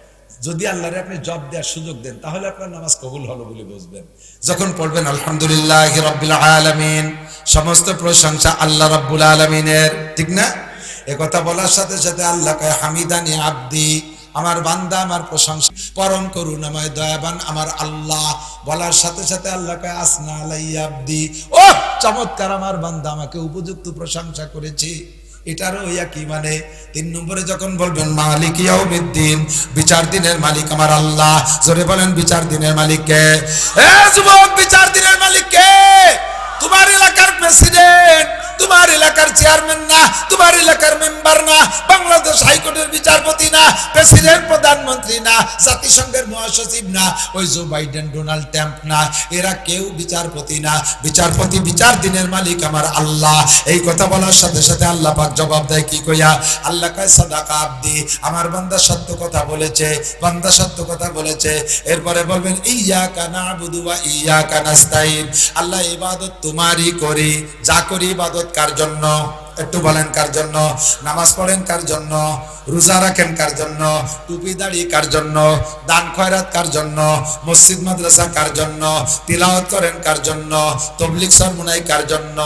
যদি আল্লাহরে আপনি জব দেওয়ার সুযোগ দেন, তাহলে আপনার নামাজ কবুল হলো বলে বুঝবেন। যখন পড়বেন আলহামদুলিল্লাহি রাব্বিল আলামিন, সমস্ত প্রশংসা আল্লাহ রাব্বুল আলামিনের, ঠিক না? এ কথা বলার সাথে সাথে আল্লাহ কয় হামিদানি আব্দি, আমার বান্দা আমার প্রশংসা, পরম করুণাময় দয়াবান আমার আল্লাহ। বলার সাথে সাথে আল্লাহ কয় আসনা আলাইয়া আব্দি, ও চমৎকার, আমার বান্দা আমাকে উপযুক্ত প্রশংসা করেছে। এটারও একই মানে। 3 নম্বরে যখন বলবেন মালিক ইয়াউমিদ্দিন, বিচার দিনের মালিক আমার আল্লাহ। জোরে বলেন, বিচার দিনের মালিক কে? যুবক, বিচার দিনের মালিক কে? তোমার এলাকার প্রেসিডেন্ট, তোমার এলাকার চেয়ারম্যান না, তোমার এলাকার মেম্বার না, বাংলাদেশ হাইকোর্টের বিচারপতি না, প্রেসিডেন্ট প্রধানমন্ত্রী না, জাতিসংঘের মহাসচিব না, ওই জো বাইডেন ডোনাল্ড ট্রাম্প না, এরা কেউ বিচারপতি না। বিচারপতি, বিচার দিনের মালিক আমার আল্লাহ। এই কথা বলার সাথে সাথে আল্লাহ পাক জবাব দেয় কি কইয়া? আল্লাহ কয় সাদাকা আব্দি, আমার বান্দা সত্য কথা বলেছে, বান্দা সত্য কথা বলেছে। এরপরে বলবেন ইয়াকা না'বুদু ওয়া ইয়াকা নাস্তাইন, আল্লাহ ইবাদত তোমারই করি, যা করি ইবাদত কার জন্য? একটু বলেন কার জন্য? নামাজ পড়েন কার জন্য? রোজা রাখেন কার জন্য? টুপি দাড়ি কার জন্য? দান খয়রাত কার জন্য? মসজিদ মাদ্রাসা কার জন্য? তিলাওয়াত করেন কার জন্য? তাবলীগ সরমনাই কার জন্য?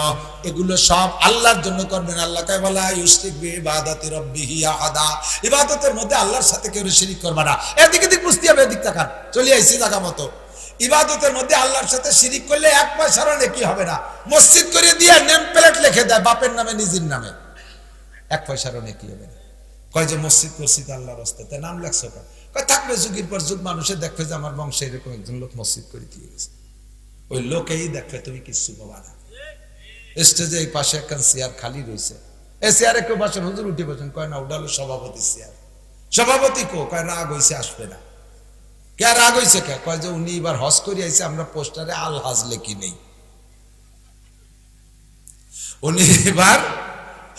এগুলো সব আল্লাহর জন্য করবেন। আল্লাহ কয় বলা ইউশরিক বি ইবাদাতি রাব্বিহি আহাদা, ইবাদতের মধ্যে আল্লাহর সাথে কেউ শিরিক করবে না। এদিকে দিক বুঝতে হবে, এদিক তাকান, চলে আইছি জায়গা মতো। ইবাদতের মধ্যে আল্লাহর সাথে শিরিক করলে 1 পয়সারও নেকি হবে না। মসজিদ করে দিয়ে নেম প্লেট লিখে দেয় বাপের নামে নিজের নামে, 1 পয়সারও নেকি হবে না। কয় যে মসজিদ মসজিদ আল্লাহর রাস্তাতে নাম লেখছো, কয় থাকবে যুগের পর যুগ মানুষে দেখবে যে আমার বংশে এরকম একজন লোক মসজিদ করে দিয়ে গেছে। ওই লোকেই দেখবে, তুমি কিছু পাবা না। স্টেজে এই পাশে একটা চেয়ার খালি রয়েছে, এই চেয়ারে কেউ বসেন, হুজুর উঠে বসেন, কয় না ওটা হলো সভাপতি চেয়ার। সভাপতি কো? কয় রাগ হয়েছে, আসবে না। কে রাগ হয়েছে? কে? কয় যে উনি এবার হজ করে আইছে, আমরা পোস্টারে আল হাজ লেখি নেই। উনি এবার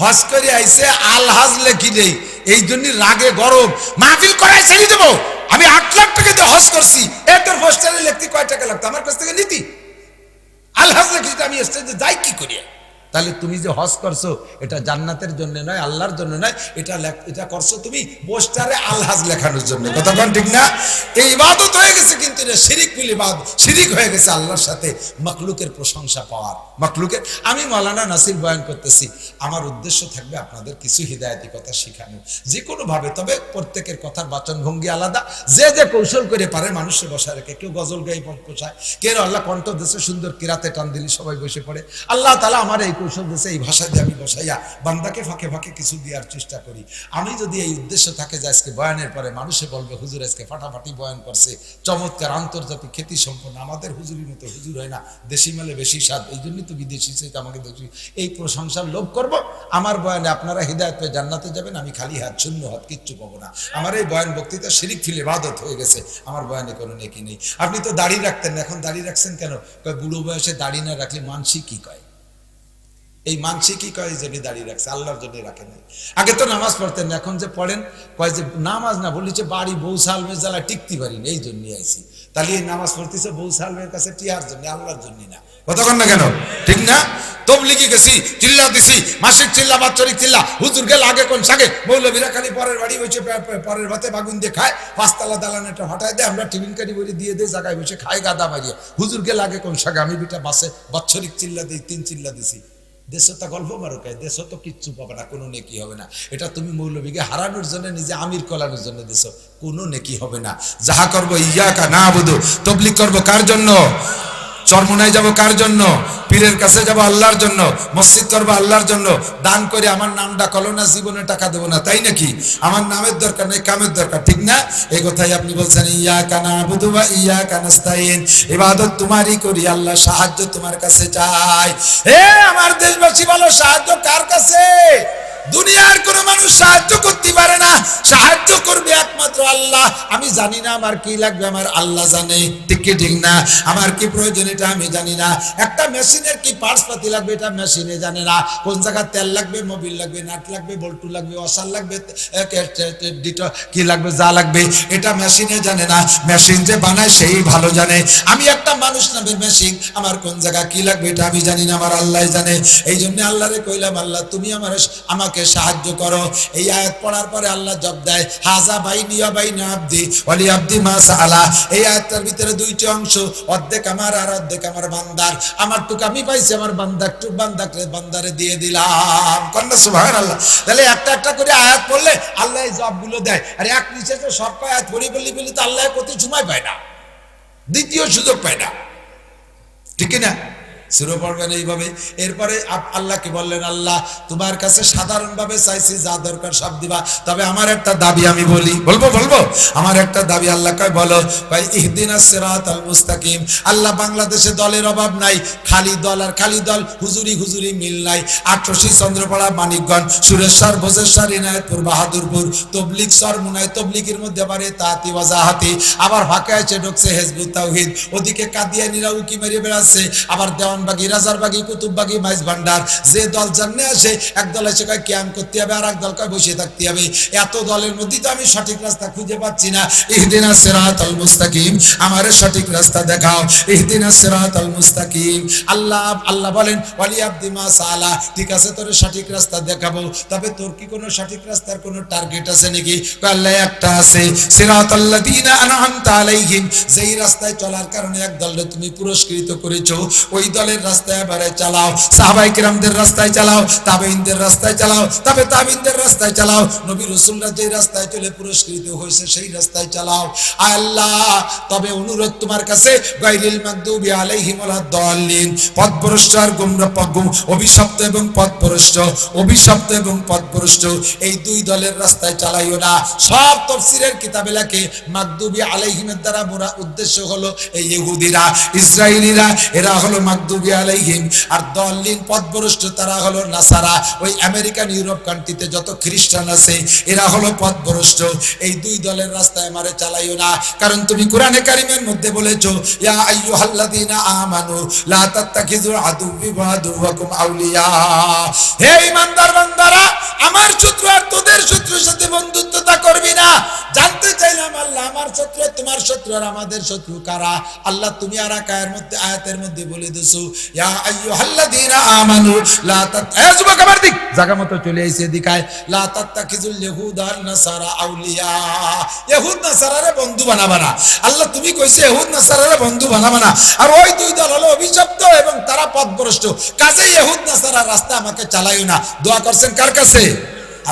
হজ করে আইছে, আল হাজ লেখি নেই, এই জন্য রাগে গরম। মাহফিল করাই ছেড়ে দেবো, আমি 8 লাখ টাকা দিয়ে হজ করছি, এ তোর পোস্টারে লিখতে কয় টাকা লাগতো? আমার কাছ থেকে নিতি? আল হাজ লেখি আমি স্টেজে যাই কি করিয়া? তাহলে তুমি যে হজ করছো, এটা জান্নাতের জন্য নয়, আল্লাহর জন্য নয়, এটা করছো তুমি পোস্টারে আল হাজ লেখানোর জন্য। কথা বলেন ঠিক না? এই ইবাদত হয়ে গেছে, কিন্তু এটা শিরিক বিল ইবাদত, শিরিক হয়ে গেছে আল্লাহর সাথে মাখলুকের প্রশংসা পাওয়ার। মাখলুকের, আমি মাওলানা নাসির বয়ান করতেছি, আমার উদ্দেশ্য থাকবে আপনাদের কিছু হিদায়াতি কথা শেখানো, যে কোনো ভাবে। তবে প্রত্যেকের কথার বাচন ভঙ্গি আলাদা, যে যে কৌশল করে পারে মানুষের বসা রেখে, কেউ গজল গাই পোষায়, কেউ আল্লাহ কণ্ঠ দেশে সুন্দর কিরাতে টান দিলি সবাই বসে পড়ে। আল্লাহ তাআলা আমার এই কৌশল দিয়েছে, এই ভাষা দিয়ে আমি বসাইয়া বান্দাকে ফাঁকে ফাঁকে কিছু দেওয়ার চেষ্টা করি। আমি যদি এই উদ্দেশ্য থাকে যে আজকে বয়ানের পরে মানুষে বলবে হুজুর আজকে ফাটাফাটি বয়ান করছে, চমৎকার আন্তর্জাতিক খ্যাতি সম্পন্ন, আমাদের হুজুরির মতো হুজুর হয় না, দেশি মালে বেশি স্বাদ, এই জন্যই তো বিদেশি চাইতে আমাকে দেখি, এই প্রশংসার লোভ করব। আমার বয়ানে আপনারা হিদায়াত পেয়ে জান্নাতে যাবেন, আমি খালি হাত শূন্য হাত কিচ্ছু পাবো না। আমার এই বয়ান বক্তৃতা শিরিক ফিল ইবাদত হয়ে গেছে, আমার বয়ানে কোনো নেকি নেই। আপনি তো দাড়ি রাখতেন না, এখন দাড়ি রাখছেন কেন? কয় বুড়ো বয়সে দাড়ি না রাখলে মানসি কি কয়, এই মানসি কি কয় যে দাঁড়িয়ে রাখছে, আল্লাহর জন্য রাখে নাই। আগে তো নামাজ পড়তেন, এখন যে পড়েন কয় যে নামাজ না বলছে বাড়ি বউ সালমের জ্বালা টিকতে পারি না, এই জন্যই আইছি। তাহলে এই নামাজ পড়তেছে বউ সালমের কাছে টিয়ার জন্য, আল্লাহর জন্য না। কতক্ষণ না কেন, ঠিক না? তবলিগে গেছি, চিল্লা দিছি, মাসিক চিল্লা, বাৎসরিক চিল্লা, হুজুর গেল আগে কোন সাগে, মৌলবীরা খালি পরের বাড়ি বসে পরের ভাতে বাগুন দিয়ে খায়, পাঁচতলা দালানেটা হটায় দেয়, আমরা টিফিন কারি বলে দিয়ে দেয়, জায়গায় বসে খায় গাদা মারিয়ে। হুজুর গেল আগে কোন সাগে, আমি বিটা বাসে বাৎসরিক চিল্লা দিই, 3 চিল্লা দিছি। দেশ তো গল্প মারো কায়, দেশ তো কিচ্ছু পাবে না, কোনো নেকি হবে না। এটা তুমি মৌলবীকে হারানোর জন্য, নিজে আমির কলানোর জন্য দেশ, কোনো নেকি হবে না। যাহা করবো ইয়াকা নাবুদু, তবলিগ করবো কার জন্য? চরমোনায় যাব কার জন্য? পীরের কাছে যাব আল্লাহর জন্য, মসজিদ করবো আল্লাহর জন্য। দান করে আমার নামটা কলো না, জীবনে টাকা দেবো না, তাই নাকি? আমার নামের দরকার নেই, কামের দরকার, ঠিক না? এই কথাই আপনি বলছেন ইয়াকা নাবুদু ওয়া ইয়াকা নাস্তাইন, ইবাদত তোমারই করি আল্লাহ, সাহায্য তোমার কাছে চাই। হে আমার দেশবাসী বলো, সাহায্য কার কাছে? দুনিয়ার কোন মানুষ সাহায্য করতে পারে না, সাহায্য করবে একমাত্র আল্লাহ। আমি জানি না আমার কি লাগবে, আমার আল্লাহ জানে, ঠিক কি ঠিক না? আমার কি প্রয়োজন এটা আমি জানি না। একটা মেশিনের কি পার্টস পাতি লাগবে এটা মেশিনে জানে না। কোন জায়গায় তেল লাগবে, মোবিল লাগবে, নাট লাগবে, বল্টু লাগবে, অসার লাগবে, কি লাগবে, যা লাগবে এটা মেশিনে জানে না। মেশিন যে বানায় সেই ভালো জানে। আমি একটা মানুষ নামের মেশিন, আমার কোন জায়গায় কি লাগবে এটা আমি জানি না, আমার আল্লাহ জানে। এই জন্য আল্লাহরে কইলাম, আল্লাহ তুমি আমাকে সাহায্য করো। এই আয়াত পড়ার পরে আল্লাহ জবাব দেয়, হাজা বাইনি ওয়া বাইনা আবদি ওয়ালি আবদি মা সাআলা। এই আয়াতটার ভিতরে দুইটি অংশ, অর্ধেক আমার আর অর্ধেক আমার বান্দার। আমারটুকু আমি পাইছি, আমার বান্দারটুকু বান্দারে দিয়ে দিলাম। কন্যা সুবহানাল্লাহ। তাহলে একটা একটা করে আয়াত পড়লে আল্লাহ এই জবাবগুলো দেয়। আর এক নিচে তো সব আয়াত পড়ি বলি তো আল্লাহ কত সময় পায় না, দ্বিতীয় সুযোগ পায় না, ঠিক না? শুরু পড়বেন এইভাবে। এরপরে আল্লাহকে বললেন, আল্লাহ তোমার কাছে সাধারণভাবে চাইছি, যা দরকার সব দিবা, তবে আমার একটা দাবি আমি বলবো আমার একটা দাবি। আল্লাহ কয় বলো, ভাই ইহদিনাস সিরাতাল মুস্তাকিম। আল্লাহ বাংলাদেশে দলের অভাব নাই, খালি দল আর খালি দল, হুজুরি মিল নাই। ৮৮ চন্দ্রপাড়া, মানিকগঞ্জ, সুরেশ্বর, ভোজেশ্বর, ইনায়তপুর, বাহাদুরপুর, তবলিগ চরমোনাই, তবলিগের মধ্যে আবারে তাতি ওয়াজাহাতি, আবার ফাঁকে আছে ঢুকছে হিজবুত তাওহীদ, ওদিকে কাদিয়ানীরা উকি মেরে বেড়াচ্ছে, আবার দেওয়ানবাগি, রাজারবাগি, কুতুববাগি, মাইজ ভান্ডার, যে দল জানলে আসে, এক দল এসে কয় ক্যাম্প করতে হবে, আর এক দল কয় বসে থাকতে হবে। এত দলের মধ্যে তো আমি সঠিক রাস্তা খুঁজে পাচ্ছি না। ইহদিনাস সিরাতাল মুস্তাকিম, আমারে সঠিক রাস্তা দেখাও। ইহদিনাস সিরাতাল মুস্তাকিম। আল্লাহ বলেন, ওয়ালি আবদি মা সাআলা, ঠিক আছে তোর সঠিক রাস্তা দেখাবো, তবে তোর কি কোনো সঠিক রাস্তার কোনো টার্গেট আছে নাকি? আল্লাহ একটা আছে, সিরাতাল্লাযীনা আনআমতা আলাইহিম, যেই রাস্তায় চলার কারণে এক দলকে তুমি পুরস্কৃত করেছো, ওই দলের রাস্তায় এবারে চালাও। সাহাবায়ে কিরামদের রাস্তায় চালাও, তাবেঈনদের রাস্তায় চালাও, তবে তাবেঈনদের রাস্তায় চালাও। নবী রাসূলরা যে রাস্তায় চলে পুরস্কৃত হয়েছে সেই রাস্তায় চালাও। আল্লাহ তবে অনুরোধ তোমার কাছে, গায়রিল মাগদুবি আলাইহিম ওয়ালাদ দাল্লিন, পথভ্রষ্ট আর গোমরাহ, অভিশপ্ত এবং পথভ্রষ্ট, এই দুই দলের রাস্তায় চালাইও না। সব তাফসীরের কিতাবে লেখে মাগদুবি আলাইহিমের দ্বারা মোরা উদ্দেশ্য হলো এই ইহুদিরা, ইসরায়েলিরা, এরা হলো মাগদুবি আলাইহিম। আর দাল্লিন পথভ্রষ্ট, তারা হলো নাসারা, ওই আমেরিকান ইউরোপ কান্ট্রিতে যত খ্রিস্টান আছে এরা হলো পথভ্রষ্ট। এই দুই দলের রাস্তায় আমারে চালাইও না, কারণ তুমি কোরআনে কারীমের মধ্যে বলেছো, ইয়া আইয়ুহাল্লাযীনা আমানু লা তাত্তাখিযু আদুওয়ি ওয়া আদুওয়াকুম আউলিয়া। হে ঈমানদার বান্দারা, আমার শত্রু আর তোদের শত্রুর সাথে বন্ধুত্বতা করবি না। জানতে চাইলাম আল্লাহ, আমার শত্রু তোমার শত্রু আর আমাদের শত্রু কারা? আল্লাহ তুমি আর আয়াতের মধ্যে বলে দিছো, ইয়া আইয়ুহাল্লাযীনা আমানু লা যুবক আমার দিক জায়গা মতো চলে আইছে দিকায়, লা তাত্তাখিযুল ইয়াহুদা ওয়ান নাসারা আউলিয়া। ইহুদ নাসারারে বন্ধু বানাবা না। আল্লাহ তুমি কইছে ইহুদ নাসারারে বন্ধু বানাবা না। আর ওই দুই দল হলো অভিশপ্ত এবং তারা পথভ্রষ্ট, কাজেই ইহুদ নাসারার রাস্তা আমাকে চালাইও না। দোয়া করছেন কার কাছে?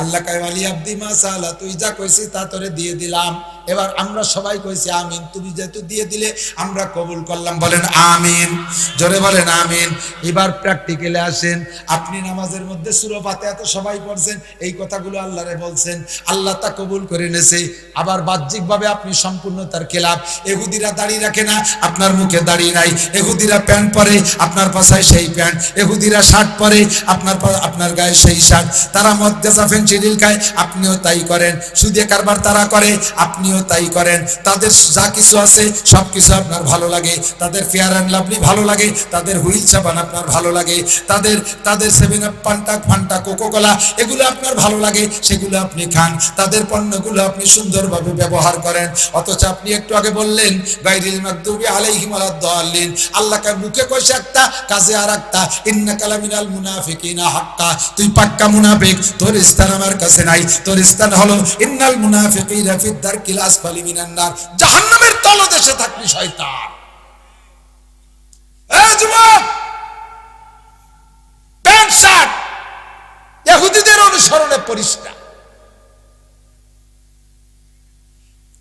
আল্লাহ কয় ওয়ালি আবদি মা সাআলা, তুই যা কইছিস তা তোরে দিয়ে দিলাম। এবার আমরা সবাই কইছি আমিন, তুমি যেহেতু দিয়ে দিলে আমরা কবুল করলাম, বলেন আমিন, জোরে বলেন আমিন। এবার প্র্যাকটিক্যালে আসেন, আপনি নামাজের মধ্যে সূরা ফাতিহা তো সবাই পড়ছেন, এই কথাগুলো আল্লাহরে বলছেন, আল্লাহ তা কবুল করে নেছে। আবার বাহ্যিকভাবে আপনি সম্পূর্ণ তার খেলাফ। ইহুদিরা দাড়ি রাখে না, আপনার মুখে দাড়ি নাই। ইহুদিরা প্যান্ট পরে, আপনার পাশায় সেই প্যান্ট। ইহুদিরা শার্ট পরে, আপনার গায়ে সেই শার্ট। তারা মদ গাঁজা ফেনসিডিল খায়, আপনিও তাই করেন। সুদে কারবার তারা করে, আপনিও তাই করেন। তাদের যা কিছু আছে সব কিছু আপনার ভালো লাগে। তাদের ফেয়ার অ্যান্ড লাভলি ভালো লাগে, তাদের হুইল সাবান আপনার ভালো লাগে, তাদের সেভেন আপ, ফান্টা, কোকোকোলা এগুলো আপনার ভালো লাগে, সেগুলো আপনি খান। তাদের পণ্যগুলো আপনি সুন্দরভাবে ব্যবহার করেন। অথচ আপনি একটু আগে বললেন গায়রিল মাগদুবি আলাইহিম ওয়ালাদ-দাল্লিন। আল্লাহকে মুখে কইছে একটা, কাজে আর একটা। ইন্নাকা লামিনাল মুনাফিকিনা হাক্কা, তুই পাক্কা মুনাফিক, তোর স্থান আমার কাছে নাই। তোর স্থান হলো ইন্নাল মুনাফিকিনা ফিদ দারকিল আসফালি মিনান নার, জাহান্নামের তলদেশে থাকবি শয়তান। এই যুবক, প্যান্ট শার্ট ইহুদিদের অনুসরণে পরিষ্কার,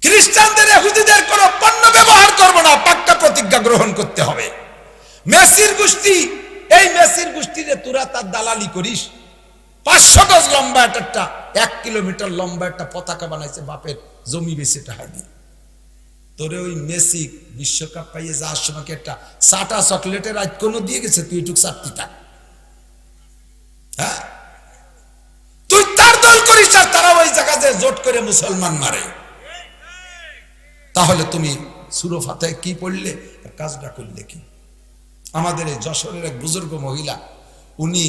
খ্রিস্টানদের ইহুদিদের কোন পণ্য ব্যবহার করব না, পাক্কা প্রতিজ্ঞা গ্রহণ করতে হবে। মেসির গোষ্ঠী, এই মেসির গোষ্ঠীরে তোরা তার দালালি করিস। 500 গজ লম্বা একটা 1 কিলোমিটার লম্বা একটা পতাকা বানাইছে বাপের জমি বেচে টাকা দিয়ে। তোরে ওই মেসি বিশ্বকাপ পাইয়ে যাওয়ার সময় একটা চাটা চকলেটের আজ কোনো দিয়ে গেছে, তুই একটু চারটি টাক। হ্যাঁ, তুই তার দল করিস, তারা ওই জায়গাতে জোট করে মুসলমান মারে। তাহলে তুমি সূরা ফাতিহা কি পড়লে, কাজটা করলে কি? আমাদের এই যশোরের এক বুজুর্গ মহিলা, উনি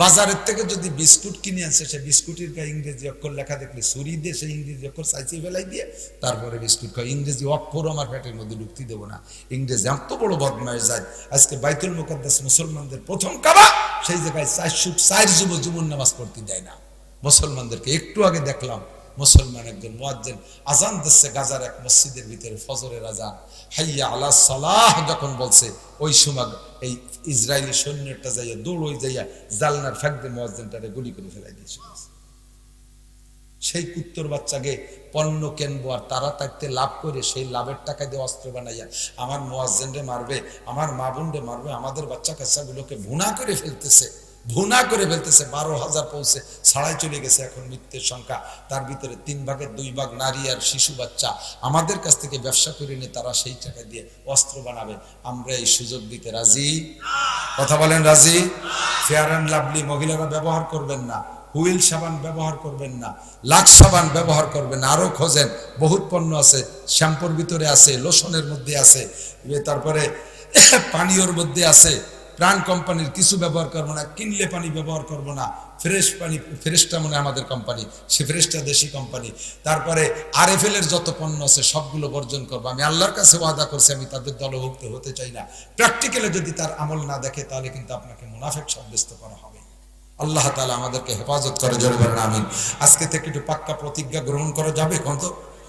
বাজারের থেকে যদি বিস্কুট কিনে আনছে, সে বিস্কুটের গায়ে ইংরেজি অক্ষর লেখা দেখলে ছুরি দিয়ে সেই ইংরেজি অক্ষর চাইছে ফেলাই দিয়ে তারপরে বিস্কুট খায়। ইংরেজি অক্ষর আমার পেটের মধ্যে ঢুকতে দেবো না। ইংরেজি এত বড় বদমাইশ যায়। আজকে বাইতুল মুকাদ্দাস মুসলমানদের প্রথম কাবা, সেই জায়গায় 4 যুবন নামাজ পড়তে দেয় না মুসলমানদেরকে। একটু আগে দেখলাম মুসলমান একজন মুয়াজ্জিন আজান দিচ্ছে গাজার এক মসজিদের ভিতরে, ফজরের আজান, হাইয়া আলা সালাহ যখন বলছে, ওই সময় এই ইসরায়েলি সৈন্যটা যাইয়া দৌড় হয়ে যাইয়া জালনার ফাঁক দিয়ে মুয়াজ্জিনটারে গুলি করে ফেলাই দিয়েছে। সেই কুত্তর বাচ্চাকে পণ্য কেনবো আর তারা থাকতে লাভ করে সেই লাভের টাকা দিয়ে অস্ত্র বানাইয়া আমার মুয়াজ্জিনরে মারবে, আমার মা বোনরে মারবে, আমাদের বাচ্চা কাচ্চাগুলোকে ভুনা করে ফেলতেছে। 12,000 পৌঁছে ছাড়াই চলে গেছে এখন মৃত্যুর সংখ্যা। তার ভিতরে 3 ভাগের 2 ভাগ নারী আর শিশু বাচ্চা। আমাদের কাছ থেকে ব্যবসা করে নিয়ে তারা সেই টাকা দিয়ে অস্ত্র বানাবে। আমরা এই সুযোগ দিতে রাজি? কথা বলেন রাজি? ফেয়ার অ্যান্ড লাভলি মহিলারা ব্যবহার করবেন না, হুইল সাবান ব্যবহার করবেন না, লাক্স সাবান ব্যবহার করবেন না। আরো খোঁজেন, বহুত পণ্য আছে, শ্যাম্পুর ভিতরে আছে, লোশনের মধ্যে আছে, তারপরে পানীয়র মধ্যে আছে। প্রাণ কোম্পানির কিছু ব্যবহার করবো না, কিনলে পানি ব্যবহার করবো না। ফ্রেশ পানি, ফ্রেশটা মনে আমাদের কোম্পানি, সে ফ্রেশটা দেশি কোম্পানি। তারপরে RFL এর যত পণ্য আছে সবগুলো বর্জন করবো। আমি আল্লাহর কাছে ওয়াদা করছি, আমি তাদের দলভুক্ত হতে চাই না। প্র্যাকটিক্যালে যদি তার আমল না দেখে, তাহলে কিন্তু আপনাকে মুনাফিক সাব্যস্ত করা হবে। আল্লাহ তাআলা আমাদেরকে হেফাজত করে, জোরে বলেন আমিন। আজকে থেকে একটু পাক্কা প্রতিজ্ঞা গ্রহণ করা যাবে? কত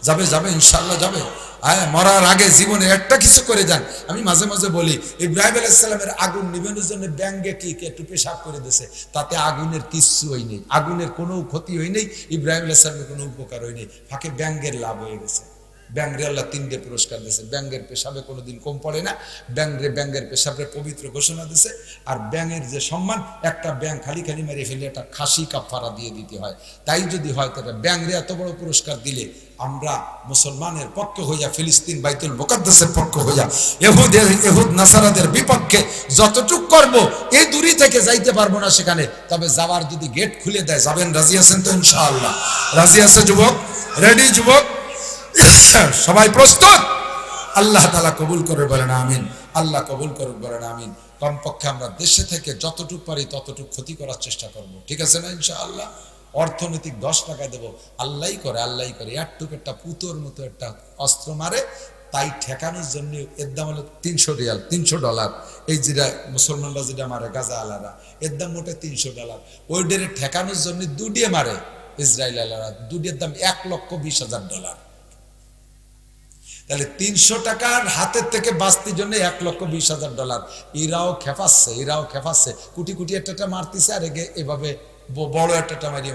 যাবে ইনশাআল্লাহ যাবে। মরার আগে জীবনে একটা কিছু করে যান। আমি মাঝে মাঝে বলি, ইব্রাহিম আলাইহিস সালামের আগুন নিবানোর জন্য ব্যাঙ্গে কি একটু পেশাব করে দিয়েছে, তাতে আগুনের কিচ্ছু হয় নেই, আগুনের কোনো ক্ষতি হয় নেই, ইব্রাহিম আলাইহিস সালামের কোনো উপকার হয় নেই, ফাঁকে ব্যাঙ্গের লাভ হয়ে গেছে। ব্যাংরে আল্লাহ 3টে পুরস্কার দিয়েছে। ব্যাংকের পেশাবে কোনোদিন কম পড়ে না। ব্যাংকের পেশাবে পবিত্র ঘোষণা দিয়েছে। আর ব্যাংকের যে সম্মান, একটা ব্যাংক খালি মেরে ফেলে একটা খাসি কাফারা দিয়ে দিতে হয়। তাই যদি হয় তাহলে ব্যাংরে এত বড় পুরস্কার দিলে আমরা মুসলমানের পক্ষ হইয়া, ফিলিস্তিন বাইতুল মুকাদ্দাসের পক্ষ হইয়া, ইহুদ নাসারাদের বিপক্ষে যতটুক করব, এই দূরি থেকে যাইতে পারবো না সেখানে, তবে যাওয়ার যদি গেট খুলে দেয় যাবেন। রাজি আছেন তো? ইনশাআল্লাহ রাজি আছে যুবক? রেডি যুবক? সবাই প্রস্তুত? আল্লাহ তাআলা কবুল করে বলেন আমিন। আল্লাহ কবুল করুক বলেন আমিন। কমপক্ষে আমরা দেশে থেকে যতটুকু পারি ততটুকু ক্ষতি করার চেষ্টা করব, ঠিক আছে না? ইনশাআল্লাহ। অর্থনৈতিক 10 টাকা দেবো, আল্লাহই করে। একটুক একটা পুতোর মতো একটা অস্ত্র মারে, তাই ঠেকানোর জন্য এর দাম হলো 300 রিয়াল, $300। এই যেটা মুসলমানরা যেটা মারে গাজা আলারা, এর দাম মোটে $300। ওই ডেরে ঠেকানোর জন্য 2 দিয়ে মারে ইসরায়েল আলারা, 2 এর দাম $1,20,000। তাহলে 300 টাকার হাতের থেকে বাঁচতির জন্য $1,20,000। এরাও খেপাচ্ছে, কোটি কোটি একটা মারতেছে, আর এভাবে বড় একটা মারিয়ে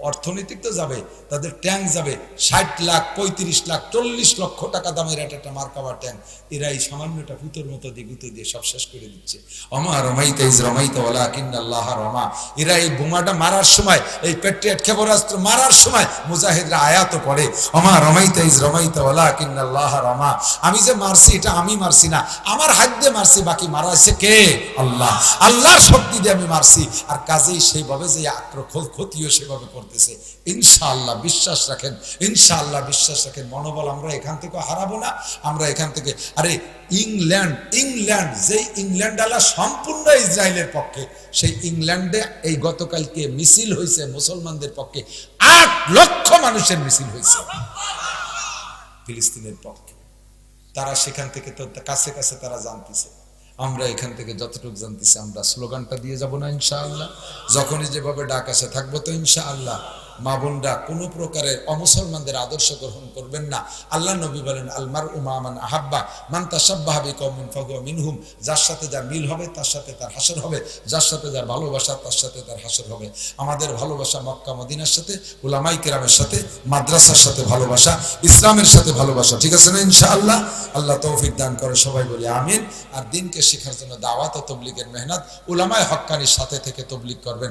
অর্থনৈতিক তো যাবে, তাদের ট্যাঙ্ক যাবে 60 লাখ 35 লাখ 40 লক্ষ টাকা দামের একটা মার্কাবা ট্যাঙ্ক, এরা এই সামান্যটা পুতোর মতো দিগুতো দিয়ে সব শেষ করে দিচ্ছে। অমা রমাইতা ইজ রমাইতা ওয়ালাকিন্নাল্লাহ রমা। এরা এই বোমাটা মারার সময়, এই পেট্রিয়ট ক্ষেপণাস্ত্র মারার সময় মুজাহিদরা আয়াত পড়ে, অমা রমাইতা ইজ রমাইতা ওয়ালাকিন্নাল্লাহ রমা। আমি যে মারছি এটা আমি মারছি না, আমার হাত দিয়ে মারছি, বাকি মারা হয়েছে কে? আল্লাহ। আল্লাহর শক্তি দিয়ে আমি মারছি। আর কাজেই সেইভাবে যে ক্ষতিও সেভাবে করতেছে। ইনশাআল্লাহ বিশ্বাস রাখেন, ইনশাআল্লাহ বিশ্বাস রাখেন, মনোবল আমরা এখান থেকে হারাবো না। আমরা এখান থেকে, আরে ইংল্যান্ড যেই ইংল্যান্ড আলা সম্পূর্ণ ইসরায়েলের পক্ষে, সেই ইংল্যান্ডে এই গতকালকে মিছিল হয়েছে মুসলমানদের পক্ষে, 8 লক্ষ মানুষের মিছিল হয়েছে ফিলিস্তিনের পক্ষে। তারা সেখান থেকে তো কাছে কাছে তারা জানতেছে, আমরা এখান থেকে যতটুকু জানতেছি আমরা স্লোগানটা দিয়ে যাব না ইনশাআল্লাহ? যখনই যেভাবে ডাক আসে থাকবো তো ইনশাআল্লাহ। মা বোনরা কোনো প্রকারের অমুসলমানদের আদর্শ গ্রহণ করবেন না। আল্লাহ নবী বলেন আলমার উমা মান আহাব্বা মান তাশাব্বাহা বিকওমিন ফাহুয়া মিনহুম। যার সাথে যার মিল হবে তার সাথে তার হাসর হবে, যার সাথে যার ভালোবাসা তার সাথে তার হাসর হবে। আমাদের ভালোবাসা মক্কা মদিনার সাথে, উলামায়ে কেরামের সাথে, মাদ্রাসার সাথে ভালোবাসা, ইসলামের সাথে ভালোবাসা, ঠিক আছে না ইনশাআল্লাহ? আল্লাহ তৌফিক দান করে, সবাই বলি আমিন। আর দিনকে শেখার জন্য দাওয়াত ও তবলিগের মেহনত, উলামায়ে হক্কানির সাথে থেকে তবলিগ করবেন।